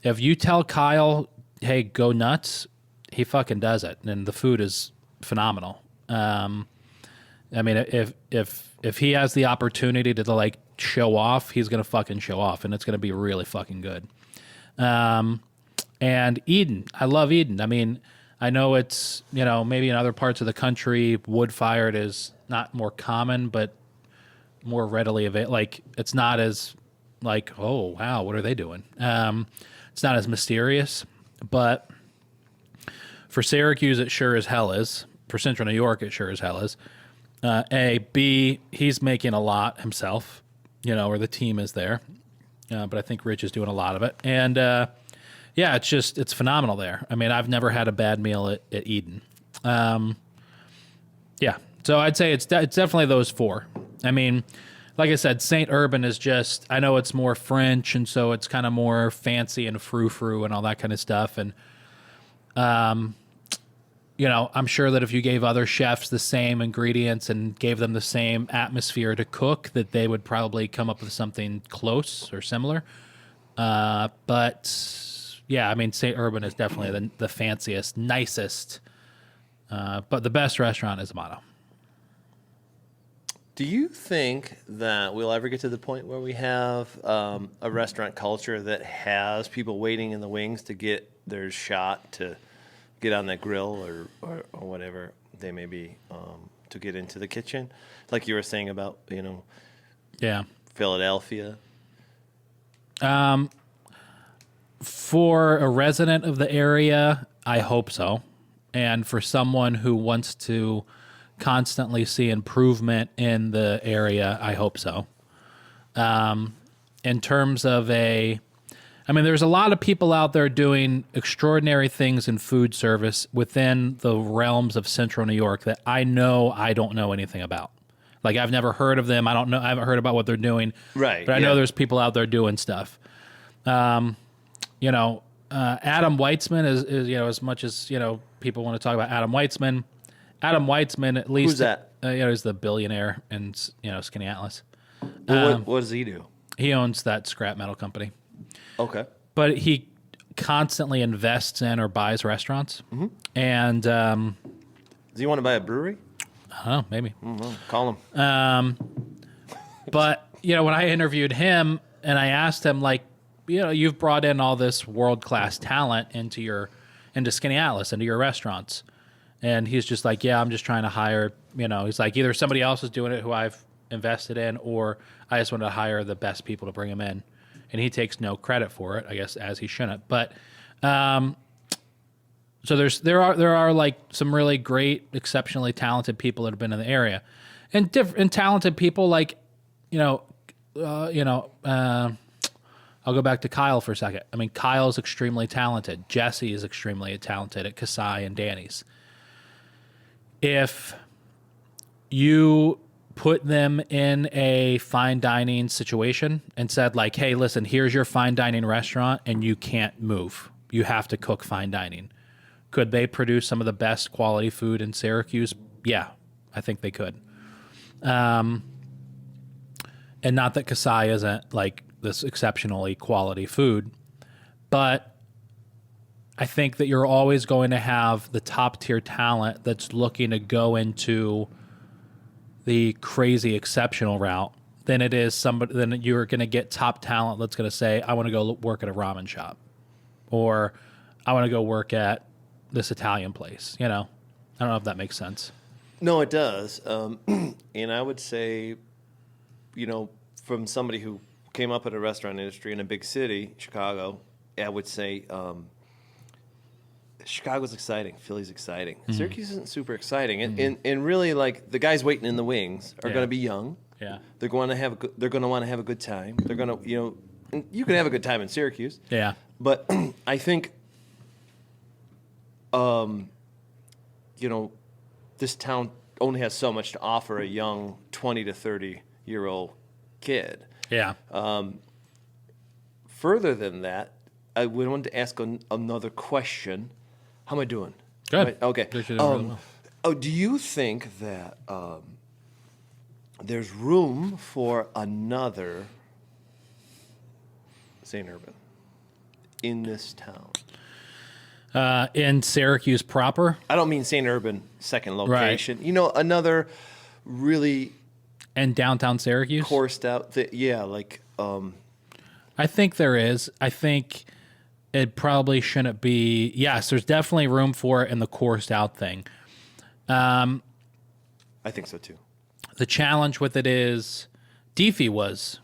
if you tell Kyle, hey, go nuts, he fucking does it, and the food is phenomenal. I mean, if he has the opportunity to like show off, he's gonna fucking show off, and it's gonna be really fucking good. And Eden, I love Eden. I mean, I know it's, you know, maybe in other parts of the country, wood fired is not more common, but more readily available. Like, it's not as like, oh wow, what are they doing? It's not as mysterious, but for Syracuse, it sure as hell is. For Central New York, it sure as hell is. B, he's making a lot himself, you know, or the team is there. But I think Rich is doing a lot of it. And, yeah, it's phenomenal there. I mean, I've never had a bad meal at Eden. Yeah, so I'd say it's definitely those 4. I mean, like I said, St. Urban is just, I know it's more French, and so it's kind of more fancy and frou-frou and all that kind of stuff. And, you know, I'm sure that if you gave other chefs the same ingredients and gave them the same atmosphere to cook, that they would probably come up with something close or similar. But yeah, I mean, St. Urban is definitely the fanciest, nicest, but the best restaurant is Amano. Do you think that we'll ever get to the point where we have a restaurant culture that has people waiting in the wings to get their shot to get on that grill or whatever they may be to get into the kitchen? Like you were saying about, you know, Yeah. Philadelphia. For a resident of the area, I hope so. And for someone who wants to constantly see improvement in the area, I hope so. In terms of I mean, there's a lot of people out there doing extraordinary things in food service within the realms of Central New York that I know I don't know anything about. Like, I've never heard of them. I haven't heard about what they're doing. Right. But I know there's people out there doing stuff. You know, Adam Weitzman is, you know, as much as, you know, people want to talk about Adam Weitzman, at least. Who's that? You know, he's the billionaire in, you know, Skinny Atlas. What does he do? He owns that scrap metal company. Okay. But he constantly invests in or buys restaurants. Mm-hmm. And does he want to buy a brewery? I don't know, maybe. Mm-hmm. Call him. But, you know, when I interviewed him and I asked him, like, you've brought in all this world-class talent into Skinny Atlas, into your restaurants. And he's just like, yeah, I'm just trying to hire, he's like, either somebody else is doing it who I've invested in, or I just want to hire the best people to bring them in. And he takes no credit for it, I guess, as he shouldn't. But so there are like some really great, exceptionally talented people that have been in the area, and talented people like, I'll go back to Kyle for a second. I mean, Kyle's extremely talented. Jesse is extremely talented at Kasai and Danny's. If you put them in a fine dining situation and said like, hey, listen, here's your fine dining restaurant and you can't move. You have to cook fine dining. Could they produce some of the best quality food in Syracuse? Yeah, I think they could. And not that Kasai isn't like this exceptionally quality food, but I think that you're always going to have the top tier talent that's looking to go into the crazy exceptional route than you're going to get top talent that's going to say, I want to go work at a ramen shop, or I want to go work at this Italian place. I don't know if that makes sense. No, it does. And I would say, from somebody who came up in a restaurant industry in a big city, Chicago, I would say Chicago's exciting. Philly's exciting. Mm-hmm. Syracuse isn't super exciting. And really, like, the guys waiting in the wings are going to be young. Yeah. They're going to want to have a good time. They're going to, and you can have a good time in Syracuse. Yeah. But I think, this town only has so much to offer a young 20 to 30-year-old kid. Yeah. Further than that, I wanted to ask another question. How am I doing? Good. Okay. Really well. Do you think that there's room for another St. Urban in this town? In Syracuse proper? I don't mean St. Urban second location. Right. Another really in downtown Syracuse? coursed out. I think there is. I think it probably shouldn't be. Yes, there's definitely room for it in the coursed out thing. I think so too. The challenge with it is Deefy was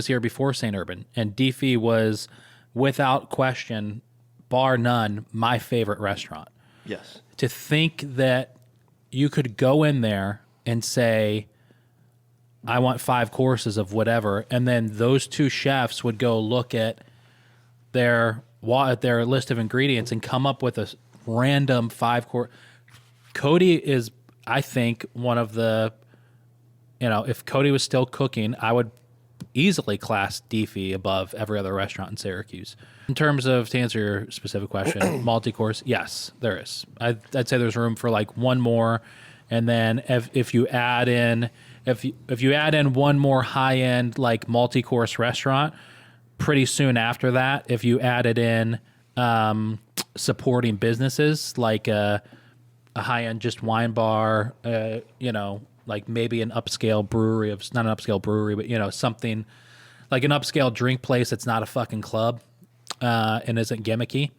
here before St. Urban, and Deefy was, without question, bar none, my favorite restaurant. Yes. To think that you could go in there and say, I want 5 courses of whatever, and then those 2 chefs would go look at their list of ingredients and come up with a random 5-course. Cody is, I think, one of the, if Cody was still cooking, I would easily class Deefy above every other restaurant in Syracuse. In terms of, to answer your specific question, multi-course, yes, there is. I'd say there's room for like one more, and then if you add in one more high-end like multi-course restaurant, pretty soon after that, if you added in supporting businesses like a high-end just wine bar, like maybe an upscale brewery not an upscale brewery, but something like an upscale drink place that's not a fucking club and isn't gimmicky.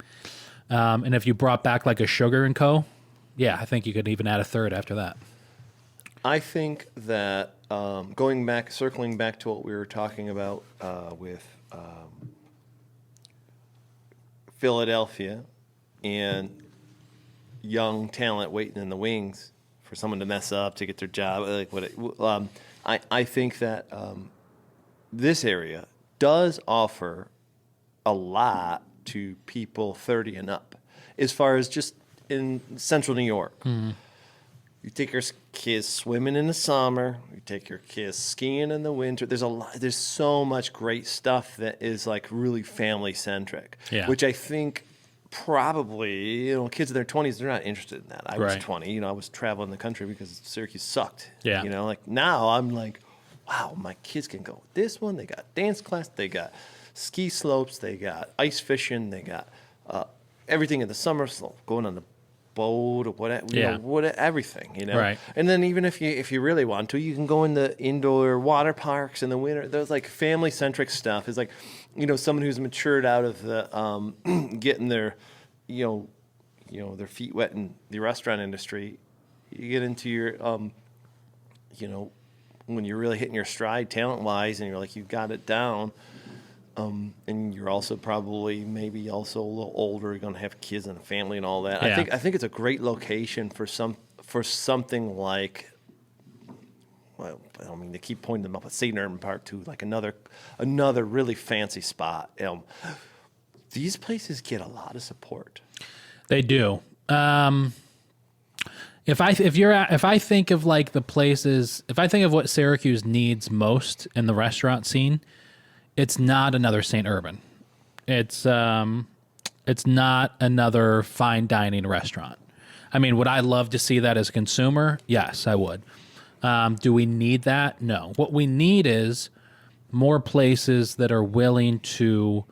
And if you brought back like a Sugar and Co., yeah, I think you could even add a third after that. I think that circling back to what we were talking about with Philadelphia and young talent waiting in the wings for someone to mess up to get their job. I think that this area does offer a lot to people 30 and up, as far as just in central New York. Mm-hmm. You take your kids swimming in the summer. You take your kids skiing in the winter. There's so much great stuff that is like really family centric, which I think probably, kids in their 20s, they're not interested in that. I was 20, I was traveling the country because Syracuse sucked. Yeah. Like now I'm like, wow, my kids can go with this one. They got dance class. They got ski slopes. They got ice fishing. They got everything in the summer slope, going on the boat or whatever, you know, everything, you know. Right. And then even if you really want to, you can go in the indoor water parks in the winter. There's like family centric stuff. It's like, you know, someone who's matured out of the getting their, you know, their feet wet in the restaurant industry. You get into your, you know, when you're really hitting your stride talent wise, and you're like you've got it down. And you're also probably maybe also a little older. You're going to have kids and a family and all that. Yeah. I think it's a great location for something like. Well, I mean, they keep pointing them up at St. Urban Park too, like another really fancy spot. These places get a lot of support. They do. If I think of like the places, if I think of what Syracuse needs most in the restaurant scene, it's not another St. Urban. It's not another fine dining restaurant. I mean, would I love to see that as a consumer? Yes, I would. Do we need that? No. What we need is more places that are willing to.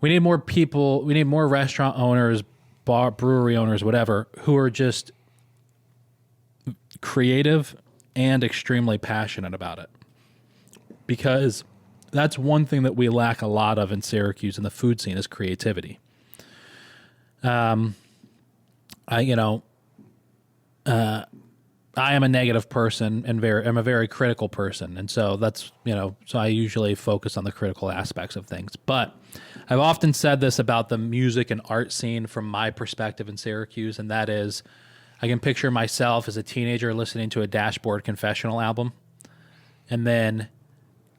We need more people. We need more restaurant owners, brewery owners, whatever, who are just creative and extremely passionate about it. Because that's one thing that we lack a lot of in Syracuse in the food scene is creativity. I am a negative person and I'm a very critical person. And so that's, so I usually focus on the critical aspects of things. But I've often said this about the music and art scene from my perspective in Syracuse, and that is I can picture myself as a teenager listening to a Dashboard Confessional album and then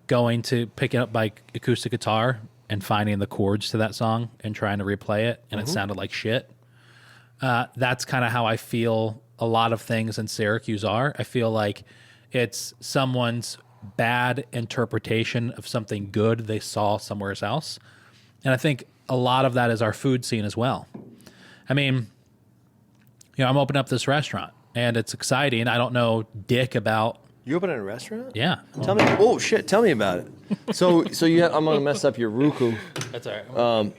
going to pick up my acoustic guitar and finding the chords to that song and trying to replay it, and it sounded like shit. That's kind of how I feel a lot of things in Syracuse are. I feel like it's someone's bad interpretation of something good they saw somewhere else. And I think a lot of that is our food scene as well. I mean, I'm opening up this restaurant and it's exciting. I don't know dick about. You opening a restaurant? Yeah. Tell me. Oh shit! Tell me about it. So I'm gonna mess up your Roku. That's all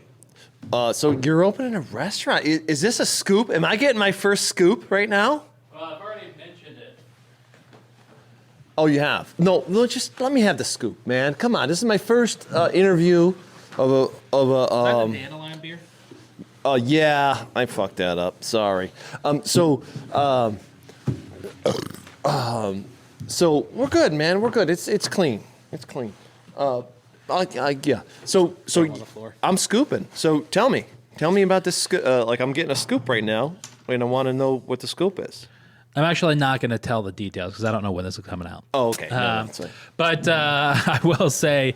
right. So you're opening a restaurant. Is this a scoop? Am I getting my first scoop right now? Well, I've already mentioned it. Oh, you have? No, just let me have the scoop, man. Come on, this is my first interview of a. Is that the Dandelion beer? Yeah, I fucked that up. Sorry. So we're good, man. We're good. It's clean. It's clean. Yeah. So on the floor. I'm scooping. So tell me about this. Like I'm getting a scoop right now, and I want to know what the scoop is. I'm actually not going to tell the details because I don't know when this is coming out. Oh, okay. No, that's fine. But I will say,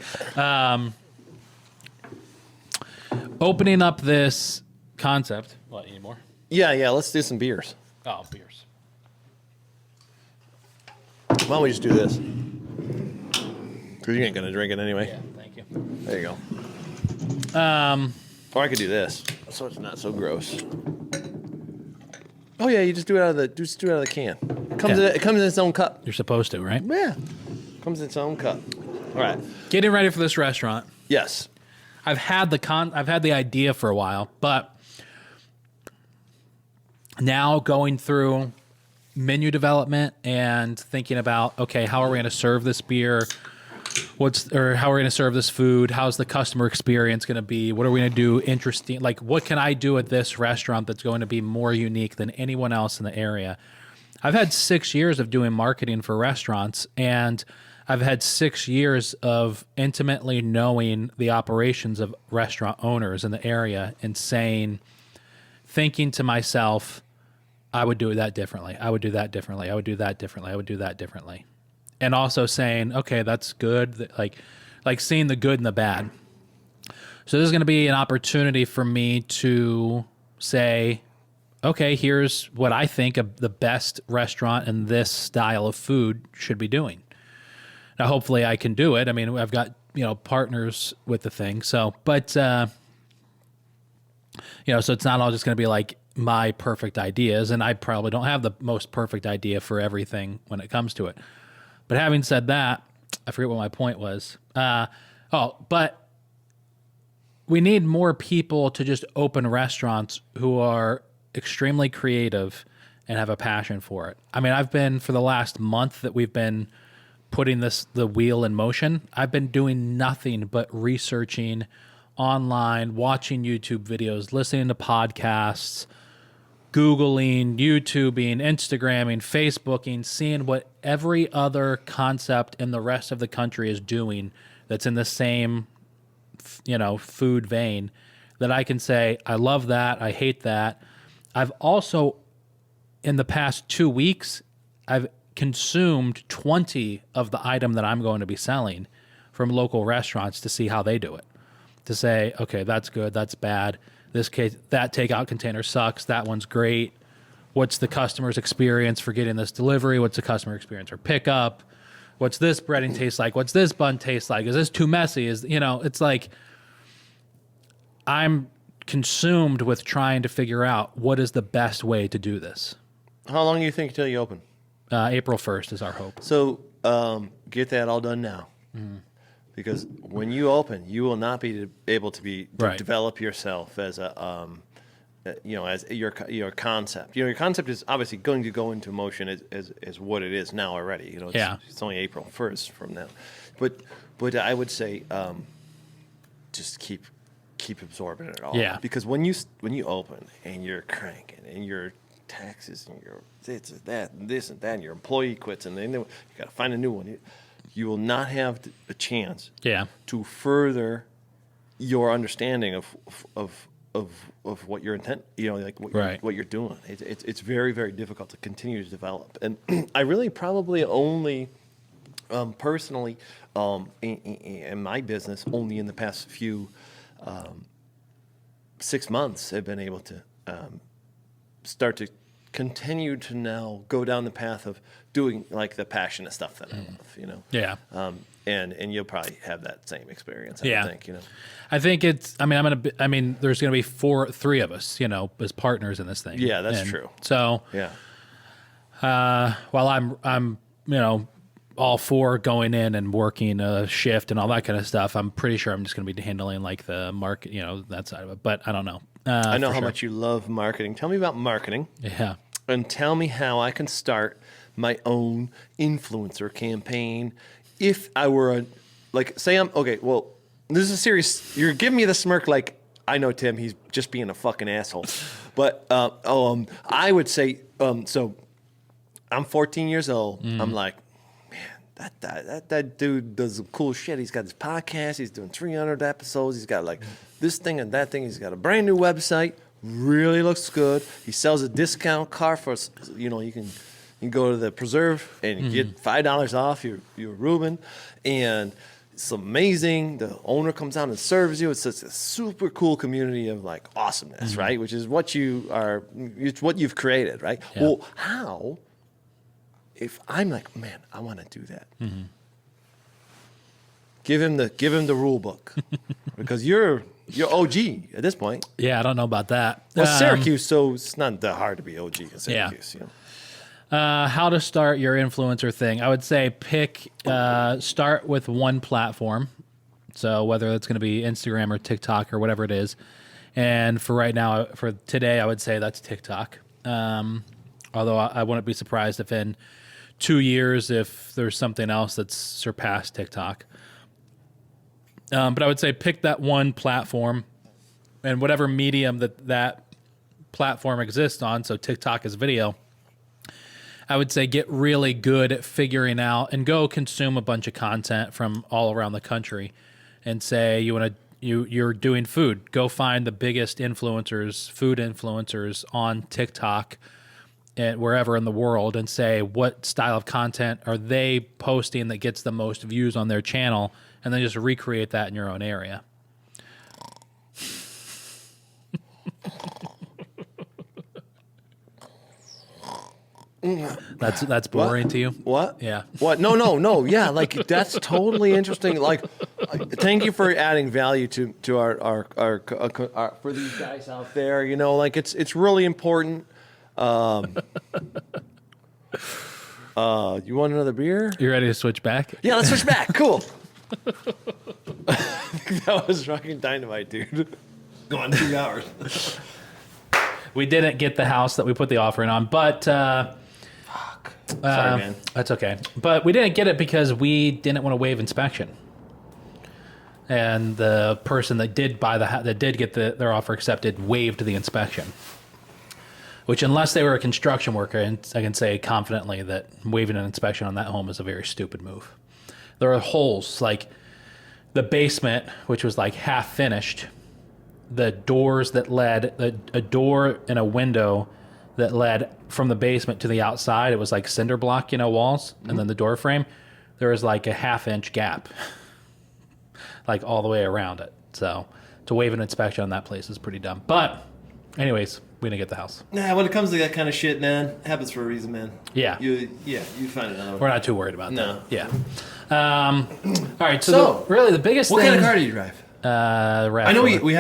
opening up this concept. What, any more? Yeah. Let's do some beers. Oh, beers. Why don't we just do this? Because you ain't gonna drink it anyway. Yeah, thank you. There you go. Or I could do this, so it's not so gross. Oh yeah, you just do it out of the can. It comes in its own cup. You're supposed to, right? Yeah, comes in its own cup. All right. Getting ready for this restaurant. Yes. I've had the idea for a while, but now going through menu development and thinking about, okay, how are we going to serve this beer? How are we going to serve this food? How's the customer experience going to be? What are we going to do interesting? Like, what can I do at this restaurant that's going to be more unique than anyone else in the area? I've had 6 years of doing marketing for restaurants, and I've had 6 years of intimately knowing the operations of restaurant owners in the area and thinking to myself, I would do that differently. I would do that differently. I would do that differently. I would do that differently. And also saying, okay, that's good. Like seeing the good and the bad. So this is going to be an opportunity for me to say, okay, here's what I think the best restaurant in this style of food should be doing. Now, hopefully I can do it. I mean, I've got, partners with the thing. So, but, so it's not all just going to be like my perfect ideas, and I probably don't have the most perfect idea for everything when it comes to it. But having said that, I forget what my point was. But we need more people to just open restaurants who are extremely creative and have a passion for it. I mean, I've been, for the last month that we've been putting the wheel in motion, I've been doing nothing but researching online, watching YouTube videos, listening to podcasts, Googling, YouTubing, Instagramming, Facebooking, seeing what every other concept in the rest of the country is doing that's in the same, food vein, that I can say, I love that, I hate that. I've also, in the past 2 weeks, I've consumed 20 of the item that I'm going to be selling from local restaurants to see how they do it. To say, okay, that's good, that's bad. This case, that takeout container sucks. That one's great. What's the customer's experience for getting this delivery? What's the customer experience for pickup? What's this breading taste like? What's this bun taste like? Is this too messy? It's like I'm consumed with trying to figure out what is the best way to do this. How long do you think until you open? April 1st is our hope. So get that all done now. Because when you open, you will not be able to develop yourself as a, as your concept. Your concept is obviously going to go into motion as what it is now already. It's only April 1st from now, but I would say just keep absorbing it all. Yeah. Because when you open and you're cranking and your taxes and your this and that, and your employee quits and then you got to find a new one. You will not have a chance to further your understanding of what your intent, what you're doing. It's very, very difficult to continue to develop. And I really probably only, personally, in my business, only in the past few 6 months have been able to start to continue to now go down the path of doing like the passionate stuff that I love, Yeah. And you'll probably have that same experience. I think, I think it's, there's going to be three of us, as partners in this thing. Yeah, that's true. So, while I'm, all for going in and working a shift and all that kind of stuff, I'm pretty sure I'm just going to be handling like the market, that side of it, but I don't know. I know how much you love marketing. Tell me about marketing. Yeah. And tell me how I can start my own influencer campaign. If I were this is a serious, you're giving me the smirk like, I know Tim, he's just being a fucking asshole. But I would say, so I'm 14 years old. I'm like, man, that dude does cool shit. He's got his podcast. He's doing 300 episodes. He's got like this thing and that thing. He's got a brand new website. Really looks good. He sells a discount car for, you can go to the Preserve and you get $5 off your Reuben, and it's amazing. The owner comes out and serves you. It's such a super cool community of like awesomeness, right? Which is what it's what you've created, right? Yeah. Well, how? If I'm like, man, I want to do that. Give him the rule book because you're OG at this point. Yeah, I don't know about that. Well, Syracuse, so it's not that hard to be OG in Syracuse. Yeah. How to start your influencer thing? I would say start with one platform. So whether it's going to be Instagram or TikTok or whatever it is. And for right now, for today, I would say that's TikTok. Although I wouldn't be surprised if in 2 years, if there's something else that's surpassed TikTok. But I would say pick that one platform and whatever medium that platform exists on. So TikTok is video. I would say get really good at figuring out and go consume a bunch of content from all around the country and say you're doing food. Go find the biggest influencers, food influencers on TikTok and wherever in the world and say what style of content are they posting that gets the most views on their channel, and then just recreate that in your own area. That's boring to you? What? Yeah. What? No. Yeah, like that's totally interesting. Like, thank you for adding value to our for these guys out there. Like it's really important. You want another beer? You ready to switch back? Yeah, let's switch back. Cool. That was fucking dynamite, dude. Go on 2 hours. we didn't get the house that we put the offer in on, but Sorry, man. that's okay. But we didn't get it because we didn't want to waive inspection. And the person that did buy that did get their offer accepted waived the inspection. Which, unless they were a construction worker, and I can say confidently that waiving an inspection on that home is a very stupid move. There are holes, like the basement, which was like half finished, the doors that led, a door and a window that led from the basement to the outside. It was like cinder block, walls, and then the door frame. There was like a 1/2 inch gap, like all the way around it. So to waive an inspection on that place is pretty dumb. But anyways, we didn't get the house. Nah, when it comes to that kind of shit, man, it happens for a reason, man. Yeah. You find another one. We're not too worried about No. that. Yeah. All right. So really the biggest what thing. kind of car do you drive? RAV4. I know we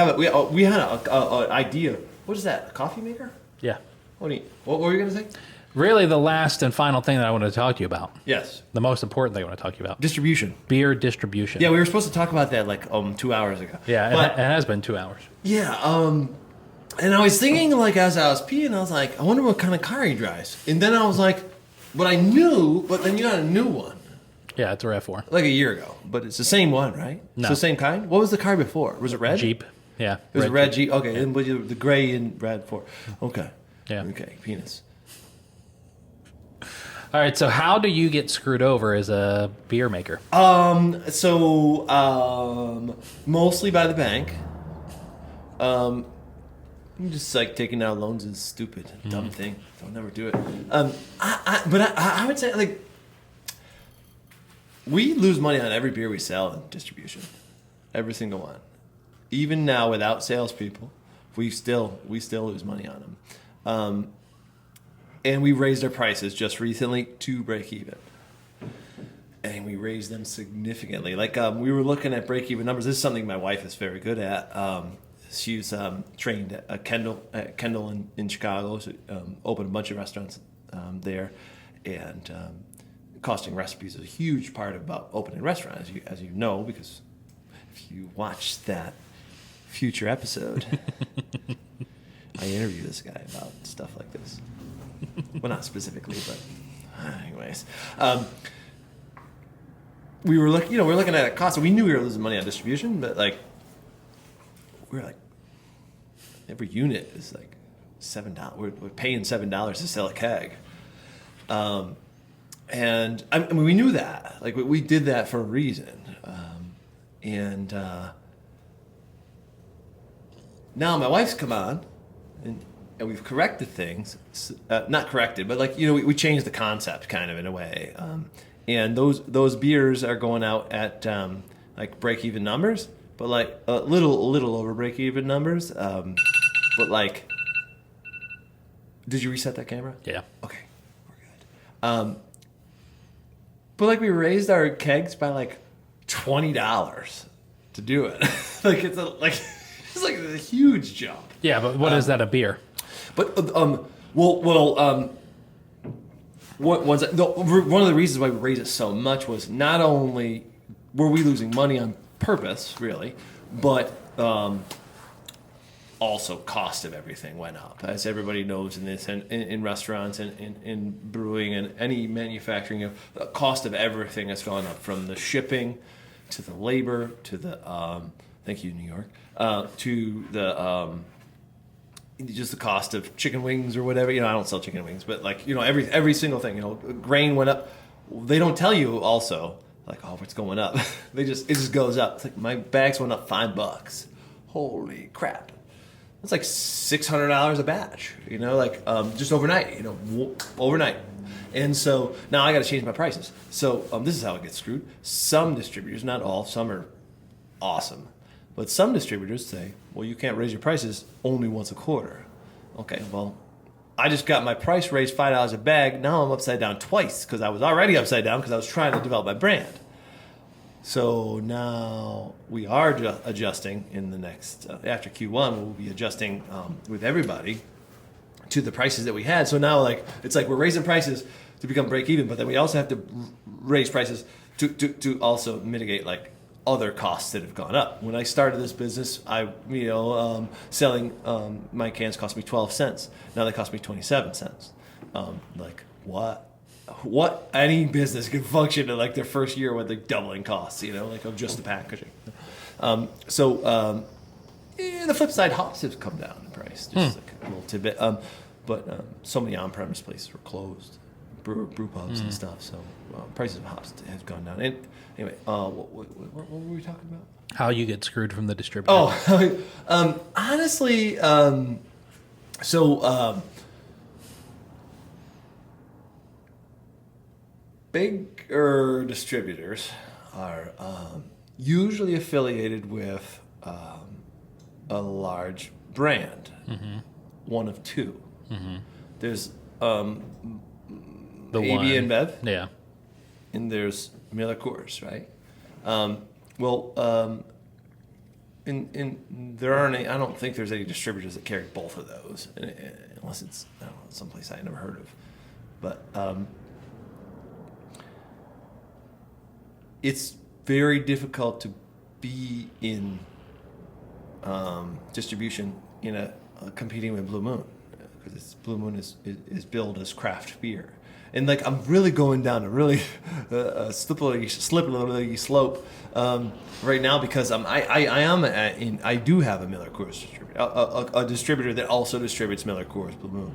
had an idea. What is that? A coffee maker? Yeah. What were you going to say? Really the last and final thing that I want to talk to you about. Yes. The most important thing I want to talk to you about. Distribution. Beer distribution. Yeah, we were supposed to talk about that like 2 hours ago. Yeah, but, it has been 2 hours. Yeah, and I was thinking, like, as I was peeing, I was like, I wonder what kind of car he drives. And then I was like, but I knew, but then you got a new one. Yeah, it's a RAV4. Like a year ago. But it's the same one, right? No. It's the same kind? What was the car before? Was it red? Jeep. Yeah. It was a red Jeep. Okay, and the gray and red 4. Okay. Yeah. Okay, penis. All right, so how do you get screwed over as a beer maker? Mostly by the bank. Just like taking out loans is stupid, dumb thing. Don't never do it. I would say like we lose money on every beer we sell in distribution, every single one. Even now, without salespeople, we still lose money on them. And we raised our prices just recently to break even. And we raised them significantly. Like we were looking at break even numbers. This is something my wife is very good at. She's trained at Kendall in Chicago. So, opened a bunch of restaurants there, and costing recipes is a huge part about opening a restaurant, as you know, because if you watch that future episode, I interview this guy about stuff like this. Well, not specifically, but anyways, we were looking at a cost. So we knew we were losing money on distribution, but like. We're like, every unit is like $7. We're paying $7 to sell a keg, and I mean we knew that. Like we did that for a reason, and now my wife's come on, and we've corrected things. Not corrected, but like we changed the concept kind of in a way, and those beers are going out at like break even numbers. But like a little over break-even numbers. But like, did you reset that camera? Yeah. Okay, we're good. But like, we raised our kegs by like $20 to do it. Like it's a huge jump. Yeah, but what is that a beer? But one of the reasons why we raised it so much was not only were we losing money on purpose, really, but also cost of everything went up, as everybody knows in this, and in restaurants and in brewing and any manufacturing, the cost of everything has gone up, from the shipping to the labor to the thank you, New York, to the just the cost of chicken wings or whatever. I don't sell chicken wings, but like every single thing. Grain went up. They don't tell you also. Like, oh, what's going up? It just goes up. It's like my bags went up $5. Holy crap! That's like $600 a batch. Just overnight. Overnight. And so now I got to change my prices. So this is how it gets screwed. Some distributors, not all, some are awesome, but some distributors say, well, you can't raise your prices only once a quarter. Okay, well, I just got my price raised $5 a bag. Now I'm upside down twice, because I was already upside down because I was trying to develop my brand. So now we are adjusting in the next, after Q1, we'll be adjusting with everybody to the prices that we had. So now it's like we're raising prices to become break even, but then we also have to raise prices to also mitigate like other costs that have gone up. When I started this business, selling my cans cost me 12 cents. Now they cost me 27 cents. Like what any business can function in like their first year with like doubling costs, like of just the packaging. The flip side, hops have come down in price. Just like a little tidbit. But so many on-premise places were closed, brew pubs and stuff. So prices of hops have gone down. And anyway, what were we talking about? How you get screwed from the distributor. Oh, honestly, bigger distributors are usually affiliated with a large brand, one of two. There's The AB one. InBev, Yeah. and there's Miller Coors, right? There aren't any, I don't think there's any distributors that carry both of those, unless it's someplace I never heard of. But it's very difficult to be in distribution competing with Blue Moon, because Blue Moon is billed as craft beer, and like I'm really going down a really slippery slope right now, because I do have a Miller Coors distributor, a distributor that also distributes Miller Coors Blue Moon,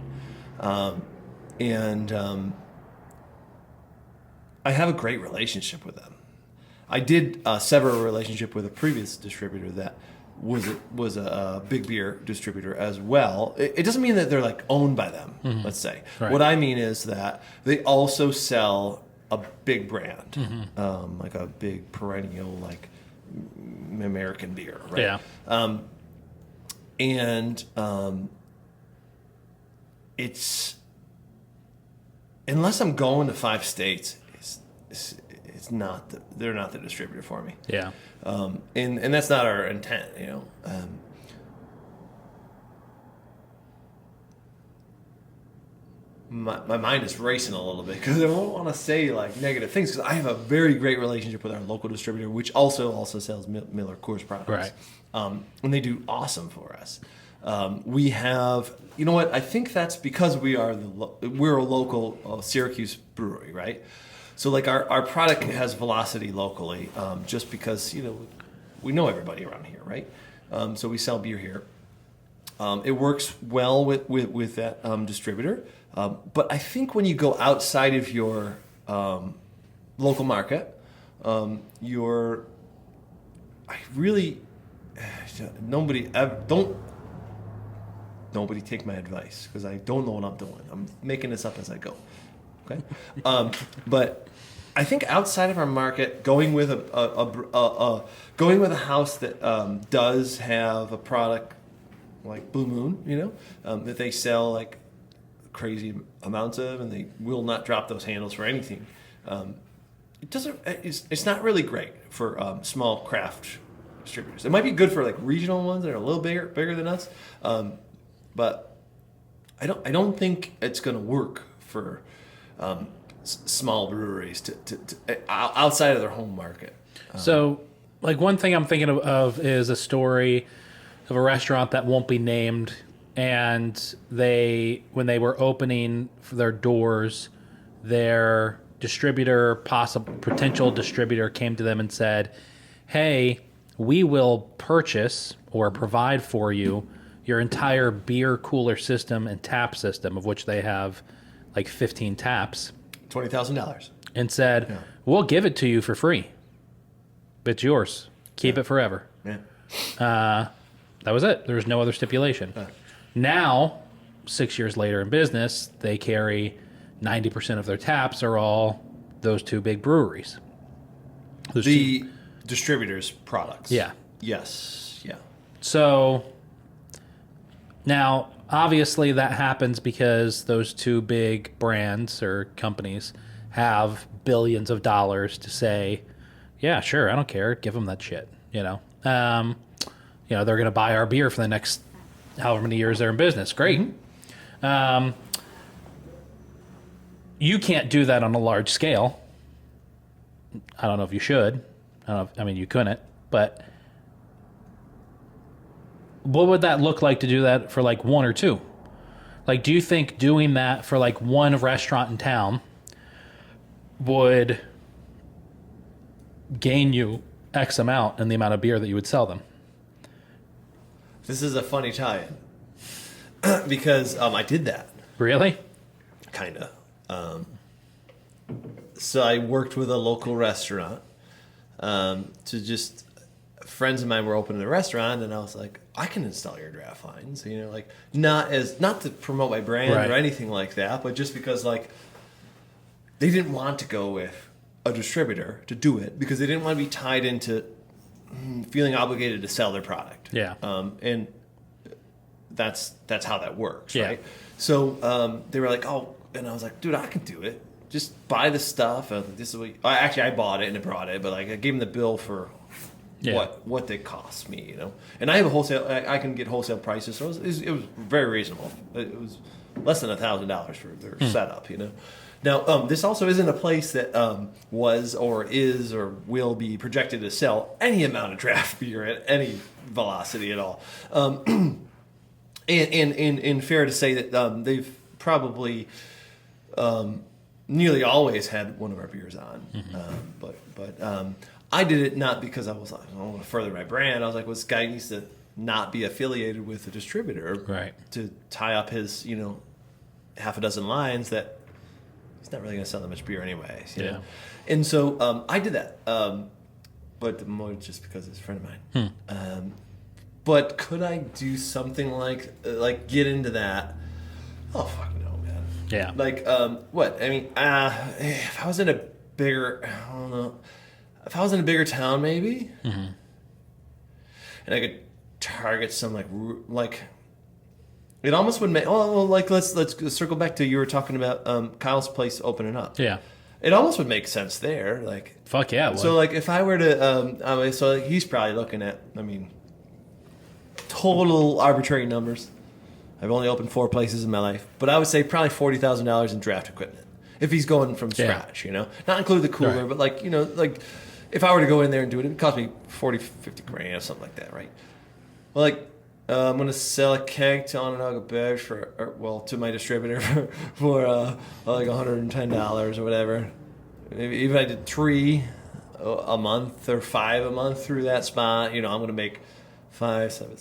and I have a great relationship with them. I did sever a relationship with a previous distributor that was a big beer distributor as well. It doesn't mean that they're like owned by them, let's say. Right. What I mean is that they also sell a big brand, like a big perennial, like American beer, right? Yeah. It's, unless I'm going to 5 states, it's not they're not the distributor for me. Yeah. And that's not our intent, My mind is racing a little bit because I don't want to say like negative things, because I have a very great relationship with our local distributor, which also sells Miller Coors products. Right. And they do awesome for us. We have, you know what? I think that's because we're a local Syracuse brewery, right? So like our product has velocity locally, just because we know everybody around here, right? So we sell beer here. It works well with that distributor, but I think when you go outside of your local market, nobody take my advice, because I don't know what I'm doing. I'm making this up as I go. Okay, but I think outside of our market, going with a house that does have a product like Blue Moon, that they sell like crazy amounts of, and they will not drop those handles for anything. It's not really great for small craft distributors. It might be good for like regional ones that are a little bigger than us, but I don't think it's going to work for small breweries to outside of their home market. So, like, one thing I'm thinking of is a story of a restaurant that won't be named, and when they were opening for their doors, their potential distributor came to them and said, "Hey, we will purchase or provide for you your entire beer cooler system and tap system," of which they have like 15 taps. $20,000. And said, "We'll give it to you for free. It's yours. Keep it forever." Yeah. That was it. There was no other stipulation. Now, 6 years later in business, they carry 90% of their taps are all those two big breweries. The distributors' products. Yeah. Yes. Yeah. So now, obviously, that happens because those two big brands or companies have billions of dollars to say, "Yeah, sure, I don't care. Give them that shit." They're going to buy our beer for the next however many years they're in business. Great. Mm-hmm. You can't do that on a large scale. I don't know if you should. I don't know if, I mean, you couldn't, but what would that look like to do that for like one or two? Like, do you think doing that for like one restaurant in town would gain you X amount in the amount of beer that you would sell them? This is a funny tie-in because I did that. Really? Kind of. So I worked with a local restaurant to just friends of mine were opening a restaurant, and I was like, I can install your draft lines, you know, like not to promote my brand right. or anything like that, but just because like they didn't want to go with a distributor to do it because they didn't want to be tied into feeling obligated to sell their product. Yeah. And that's how that works, yeah. right? So they were like, oh, and I was like, dude, I can do it. Just buy the stuff. This is what actually I bought it and I brought it, but like I gave them the bill for what they cost me, you know. And I have a wholesale. I can get wholesale prices, so it was very reasonable. It was less than $1,000 for their setup, you know. Now, this also isn't a place that was or is or will be projected to sell any amount of draft beer at any velocity at all. And fair to say that they've probably nearly always had one of our beers on. But I did it not because I was like, I want to further my brand. I was like, well, this guy needs to not be affiliated with a distributor to tie up his, you know, half a dozen lines that he's not really going to sell that much beer anyways. You know? And so I did that, but more just because it's a friend of mine. But could I do something like get into that? Oh, fuck no, man. Yeah. Like, what? I mean, if I was in a bigger, I don't know. If I was in a bigger town, maybe, and I could target some like, it almost would make. Oh, like let's circle back to you were talking about Kyle's place opening up. Yeah. It almost would make sense there. Like, fuck yeah. It would. So like, if I were to, so he's probably looking at. I mean, total arbitrary numbers. I've only opened 4 places in my life, but I would say probably $40,000 in draft equipment if he's going from scratch. You know, not include the cooler, but like, you know, like. If I were to go in there and do it, it would cost me 40, 50 grand or something like that, right? Well, like, I'm going to sell a keg to Onondaga Bev to my distributor for like $110 or whatever. Maybe if I did 3 a month or 5 a month through that spot, you know, I'm going to make 5, 7,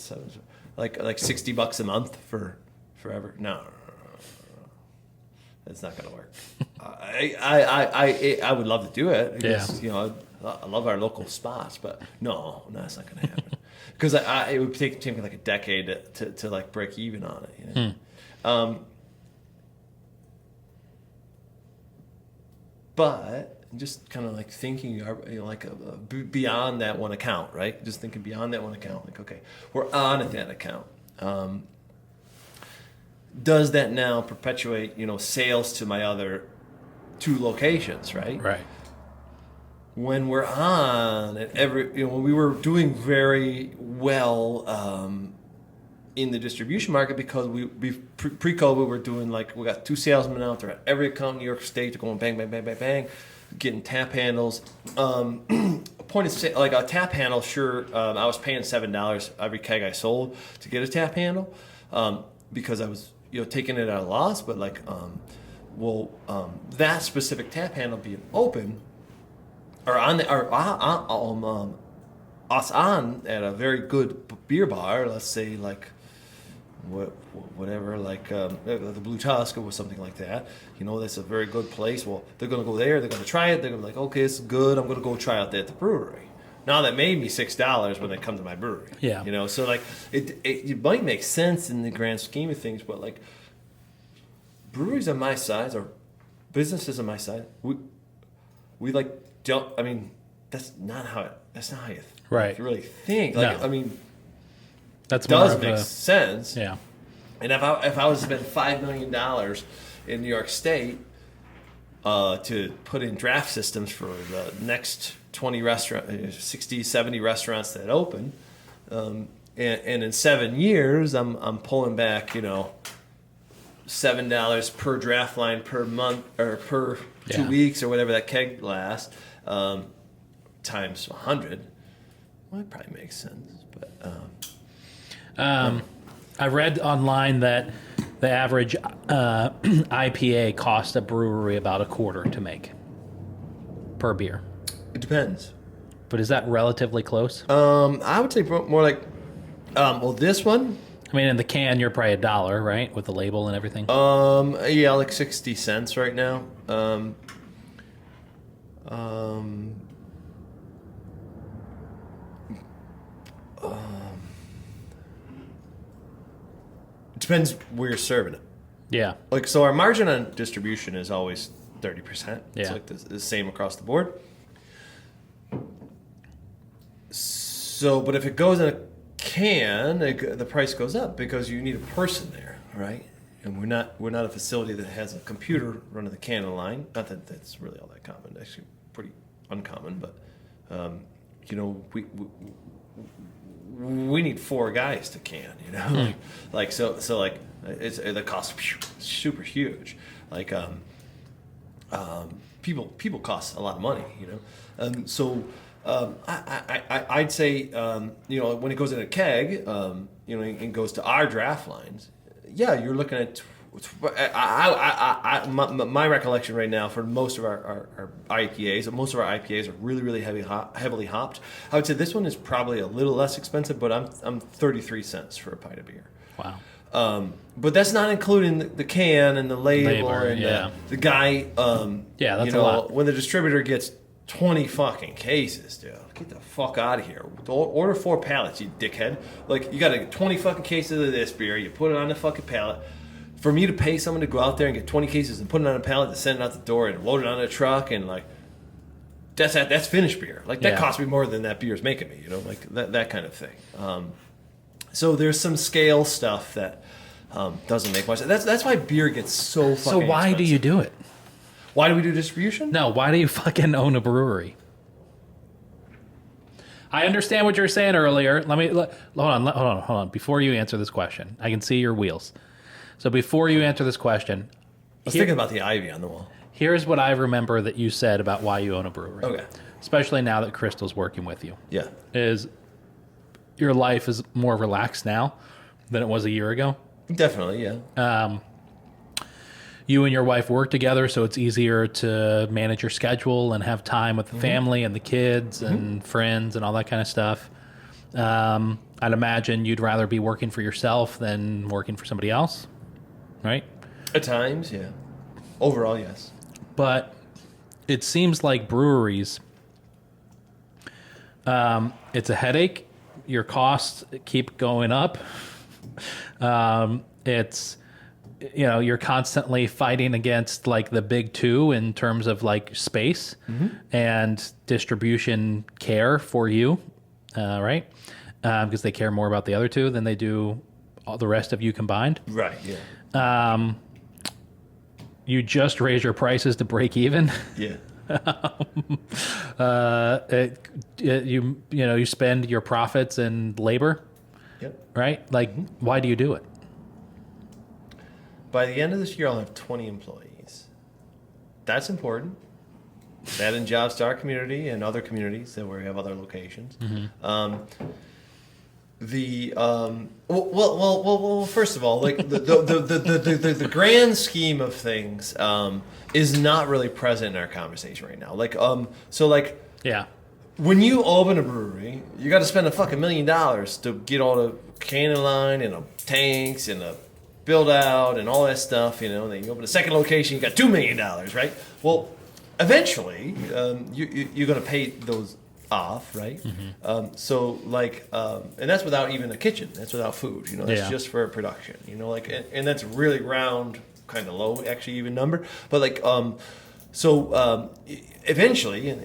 like $60 a month for forever. No. It's not going to work. I would love to do it because, you know, I love our local spots, but no, that's not going to happen. Because it would take me like a decade to like break even on it. You know? But just kind of like thinking, you know, like beyond that one account, right? Just thinking beyond that one account. Like, okay, we're on at that account. Does that now perpetuate, you know, sales to my other 2 locations, right? Right. When we're on at when we were doing very well in the distribution market because we pre-COVID we're doing like we got 2 salesmen out there at every account in New York State. They're going bang, bang, bang, bang, bang, getting tap handles. Point of sale, like a tap handle, sure. I was paying $7 every keg I sold to get a tap handle because I was taking it at a loss. But like, that specific tap handle being open. Or us on at a very good beer bar, let's say like whatever, like the Blue Tusk or something like that. You know, that's a very good place. Well, they're going to go there. They're going to try it. They're going to be like, okay, it's good. I'm going to go try out that at the brewery. Now that made me $6 when they come to my brewery. Yeah. You know, so like it might make sense in the grand scheme of things, but like breweries of my size or businesses of my size, we like. Don't, I mean, that's not how you really think. Like, no. I mean, that does make sense. Yeah. And if I was to spend $5 million in New York State to put in draft systems for the next 60, 70 restaurants that open, and in 7 years I'm pulling back, $7 per draft line per month or per 2 weeks or whatever that keg lasts. times 100, well, it probably makes sense. But I read online that the average IPA costs a brewery about a quarter to make per beer. it depends. But is that relatively close? I would say more like, well, this one, I mean, in the can, you're probably $1, right, with the label and everything. yeah, like 60 cents right now. It depends where you're serving it. Yeah. Like, so our margin on distribution is always 30%. It's Yeah. like the same across the board. So, but if it goes in a can, the price goes up because you need a person there, right? And we're not a facility that has a computer running the canning line. Not that that's really all that common. Actually, pretty uncommon. But you know, we need 4 guys to can. You know, like so like it's the cost super huge. Like people cost a lot of money. You know, so. I'd say, you know, when it goes in a keg, you know, and goes to our draft lines, yeah, you're looking at. My recollection right now for most of our IPAs, most of our IPAs are really heavily hopped. I would say this one is probably a little less expensive, but I'm 33 cents for a pint of beer. Wow. But that's not including the can and the label and yeah. the guy. Yeah, that's you know, a lot. When the distributor gets 20 fucking cases, dude. Get the fuck out of here. Order 4 pallets, you dickhead. Like, you got to get 20 fucking cases of this beer. You put it on the fucking pallet. For me to pay someone to go out there and get 20 cases and put it on a pallet to send it out the door and load it on a truck and, like, that's finished beer. Like, that cost me more than that beer's making me, you know? Like, that kind of thing. So there's some scale stuff that doesn't make much sense. That's why beer gets so fucking So why expensive. do you do it? Why do we do distribution? No, why do you fucking own a brewery? I understand what you were saying earlier. Hold on. Before you answer this question, I can see your wheels. So before you answer this question, I was thinking about the ivy on the wall. here's what I remember that you said about why you own a brewery. Okay. Especially now that Crystal's working with you. Yeah. Is your life is more relaxed now than it was a year ago? Definitely, yeah. You and your wife work together, so it's easier to manage your schedule and have time with the family and the kids and friends and all that kind of stuff. I'd imagine you'd rather be working for yourself than working for somebody else, right? At times, yeah. Overall, yes. But it seems like breweries, it's a headache. Your costs keep going up. It's... You know, you're constantly fighting against like the big two in terms of like space and distribution care for you, right? Because they care more about the other two than they do all the rest of you combined. Right, yeah. You just raise your prices to break even. Yeah. You spend your profits in labor, Yep. right? Like, why do you do it? By the end of this year, I'll have 20 employees. That's important. That and jobs to our community and other communities that where we have other locations. Well, first of all, like the grand scheme of things is not really present in our conversation right now. Like Yeah. when you open a brewery, you got to spend a fucking $1 million to get all the canning line and the tanks and the build out and all that stuff, you know. Then you open a second location, you got $2 million, right? Well, eventually, you're going to pay those off, right? So, like, and that's without even a kitchen. That's without food, you know. That's just for production, you know. Like, and that's a really round, kind of low, actually, even number. But like, eventually,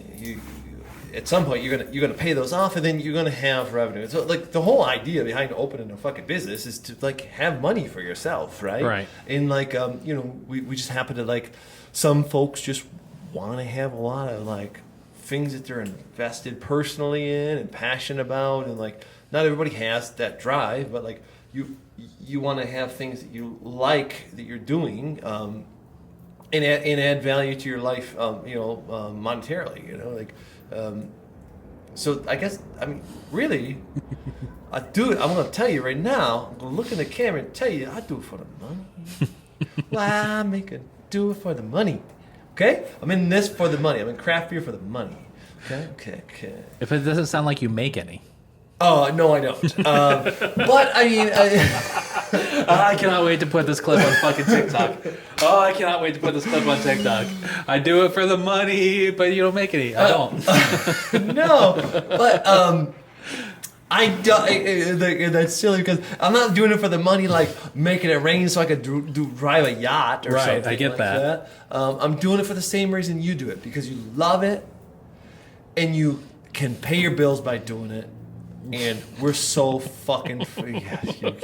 at some point you're gonna pay those off, and then you're gonna have revenue. So like the whole idea behind opening a fucking business is to like have money for yourself, right? Right. And like you know, we just happen to like some folks just want to have a lot of like things that they're invested personally in and passionate about, and like not everybody has that drive, but like you want to have things that you like that you're doing. And add value to your life, you know, monetarily, you know, like, So I guess, I mean, really, I do it. I'm going to tell you right now. I'm going to look in the camera and tell you I do it for the money. Why do it for the money? Okay? I'm in this for the money. I'm in craft beer for the money. Okay. If it doesn't sound like you make any. Oh, no, I don't. But, I mean... I cannot wait to put this clip on fucking TikTok. Oh, I cannot wait to put this clip on TikTok. I do it for the money, but you don't make any. I don't. No, but I don't. That's silly because I'm not doing it for the money, like making it rain so I could drive a yacht or something. Right, I get like that. I'm doing it for the same reason you do it, because you love it and you can pay your bills by doing it. And we're so fucking free.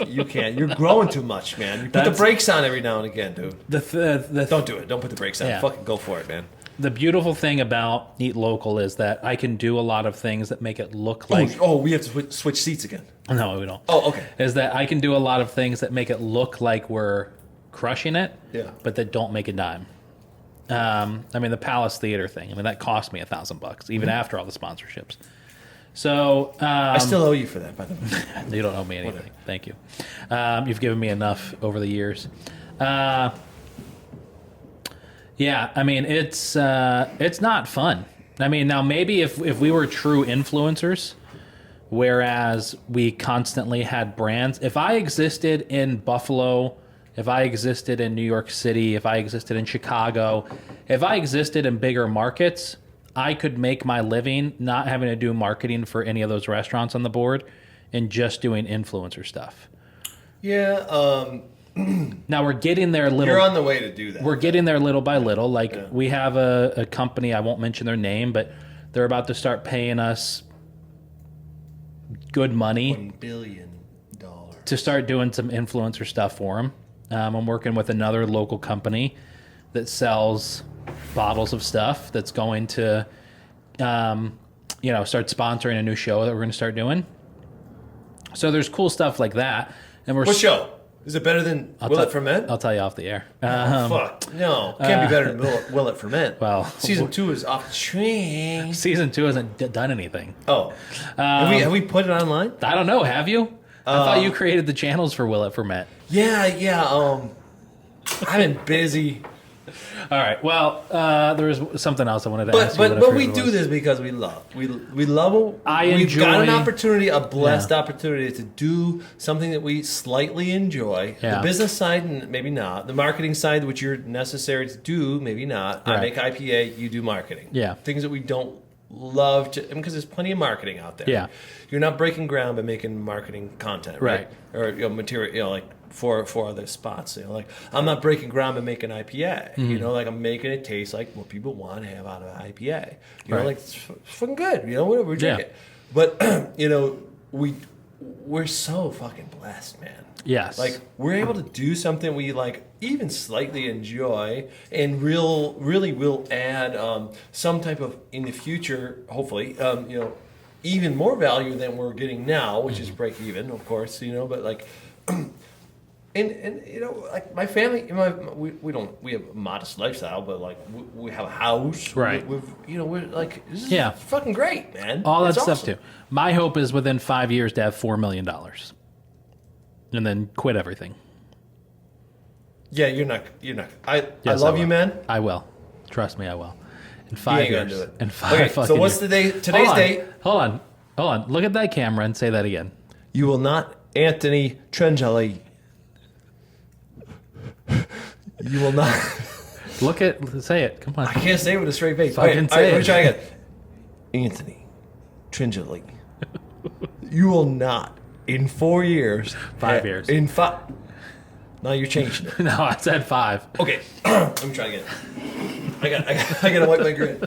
You can't. You're growing too much, man. You put the brakes on every now and again, dude. Don't do it. Don't put the brakes on. Yeah. Fucking go for it, man. The beautiful thing about Eat Local is that I can do a lot of things that make it look like... Oh, we have to switch seats again. No, we don't. Oh, okay. Is that I can do a lot of things that make it look like we're crushing it, but that don't make a dime. I mean, the Palace Theater thing, I mean, that cost me $1,000, even after all the sponsorships. So I still owe you for that, by the way. You don't owe me anything. Whatever. Thank you. You've given me enough over the years. Yeah, I mean it's not fun. I mean, now maybe if we were true influencers, whereas we constantly had brands. If I existed in Buffalo, if I existed in New York City, if I existed in Chicago, if I existed in bigger markets, I could make my living not having to do marketing for any of those restaurants on the board and just doing influencer stuff. Yeah. Now we're getting there little. You're on the way to do that. We're getting there little by little. Like we have a company, I won't mention their name, but they're about to start paying us good money. $1 billion. To start doing some influencer stuff for them. I'm working with another local company that sells bottles of stuff that's going to, start sponsoring a new show that we're going to start doing. So there's cool stuff like that. And what show? Is it better than Will It Ferment? I'll tell you off the air. Fuck. No. Can't be better than Will It Ferment. Well, Season 2 is off the train. Season 2 hasn't done anything. Oh. Have we put it online? I don't know. Have you? I thought you created the channels for Will It Ferment. Yeah. I've been busy. All right. Well, there was something else I wanted to ask you. But we do this because we love. We love it. We've got an opportunity, a blessed opportunity to do something that we slightly enjoy. Yeah. The business side, maybe not. The marketing side, which you're necessary to do, maybe not. Right. I make IPA, you do marketing. Yeah. Things that we don't love to, because there's plenty of marketing out there. Yeah. You're not breaking ground by making marketing content, right? Or material, like for other spots. Like I'm not breaking ground by making IPA. Mm-hmm. Like I'm making it taste like what people want to have out of an IPA. Like it's fucking good. Whatever we drink it. But we're so fucking blessed, man. Yes. Like we're able to do something we like even slightly enjoy and really will add some type of, in the future, hopefully, even more value than we're getting now, which is break even, of course, but like and like my family, we have a modest lifestyle, but like we have a house, right? We're like, this is fucking great, man. All that stuff too. My hope is within 5 years to have $4 million, and then quit everything. Yeah, you're not. I love you, man. I will. Trust me, I will. In 5 years. Do it. In 5 okay, fucking so what's years. today's date? Hold on. Look at that camera and say that again. You will not, Anthony Trengeli. You will not. Say it. Come on. I can't say it with a straight face. Fucking say it. Let me try again. Anthony Trengeli. You will not, in 4 years. 5 years. In 5. Now you're changing it. No, I said 5. Okay. Let me try again. I gotta wipe my grin.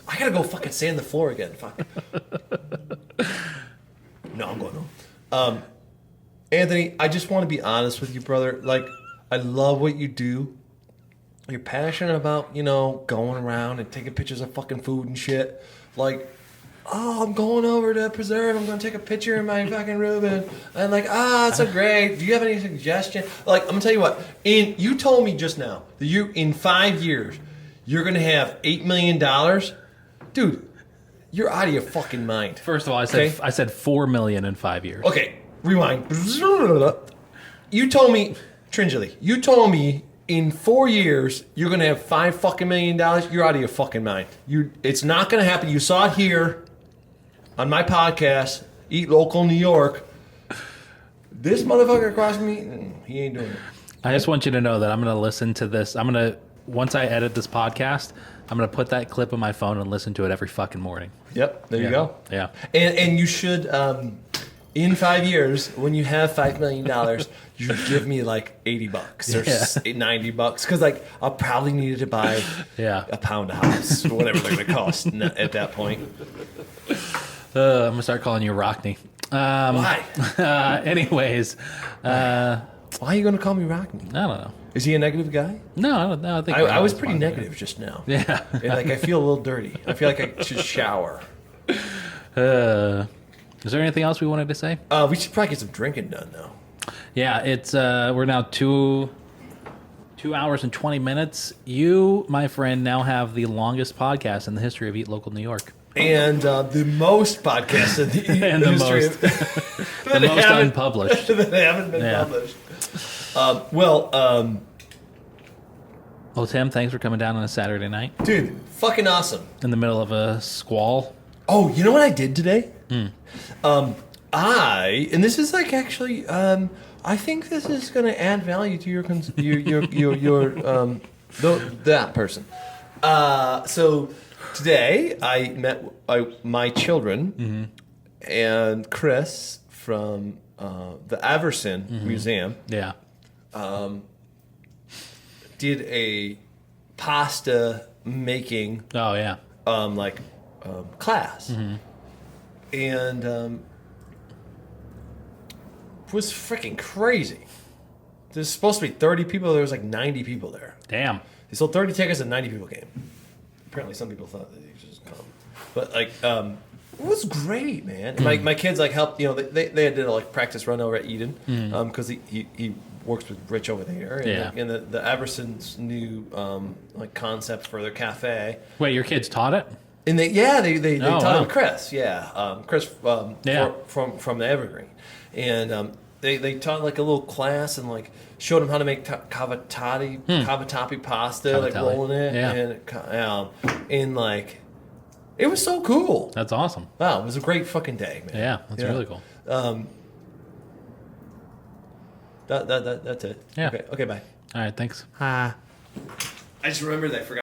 I gotta go fucking sand the floor again. Fuck. No, I'm going home. Anthony, I just want to be honest with you, brother. Like, I love what you do. You're passionate about, going around and taking pictures of fucking food and shit. Like, I'm going over to Preserve. I'm going to take a picture in my fucking room. And like, it's so great. Do you have any suggestion? Like, I'm going to tell you what. You told me just now that in 5 years, you're going to have $8 million. Dude, You're out of your fucking mind. First of all, I said 4 million in 5 years. Okay, rewind. You told me, Trinjali, you told me in 4 years you're gonna have $5 fucking million. You're out of your fucking mind. It's not gonna happen. You saw it here on my podcast, Eat Local New York. This motherfucker across from me, he ain't doing it. I just want you to know that I'm gonna listen to this. Once I edit this podcast, I'm gonna put that clip on my phone and listen to it every fucking morning. Yep, there you go. Yeah. And you should, in 5 years, when you have $5 million, you should give me like $80 or $90 because like I'll probably need to buy a pound of house or whatever they're gonna cost at that point. I'm gonna start calling you Rockney. Why? Anyways, why are you gonna call me Rockney? I don't know. Is he a negative guy? No, I think I was pretty negative just now. Yeah. And like I feel a little dirty. I feel like I should shower. Is there anything else we wanted to say? We should probably get some drinking done though. Yeah, it's we're now 2 hours and 20 minutes. You, my friend, now have the longest podcast in the history of Eat Local New York. And the most podcasts in the history of the most unpublished that haven't been published. Well, Tim, thanks for coming down on a Saturday night. Dude, fucking awesome. In the middle of a squall. Oh, you know what I did today? And this is like actually, I think this is going to add value to your that person. So today I met my children and Chris from the Everson Museum. Yeah. Did a pasta making class. And was freaking crazy. There's supposed to be 30 people. There was like 90 people there. Damn. They sold 30 tickets and 90 people came. Apparently some people thought that they could just come. But like, it was great, man. And my kids like helped, they did a like practice run over at Eden because he works with Rich over there. And, the Everson's new like concept for their cafe. Wait, your kids taught it? And they taught it with Chris. Yeah. Chris from the Evergreen. And they taught like a little class and like showed them how to make cavatappi pasta, like rolling it. And like it was so cool. That's awesome. Wow, it was a great fucking day, man. Yeah, that's really cool. That's it. Yeah. Okay, bye. All right, thanks. I just remembered that I forgot.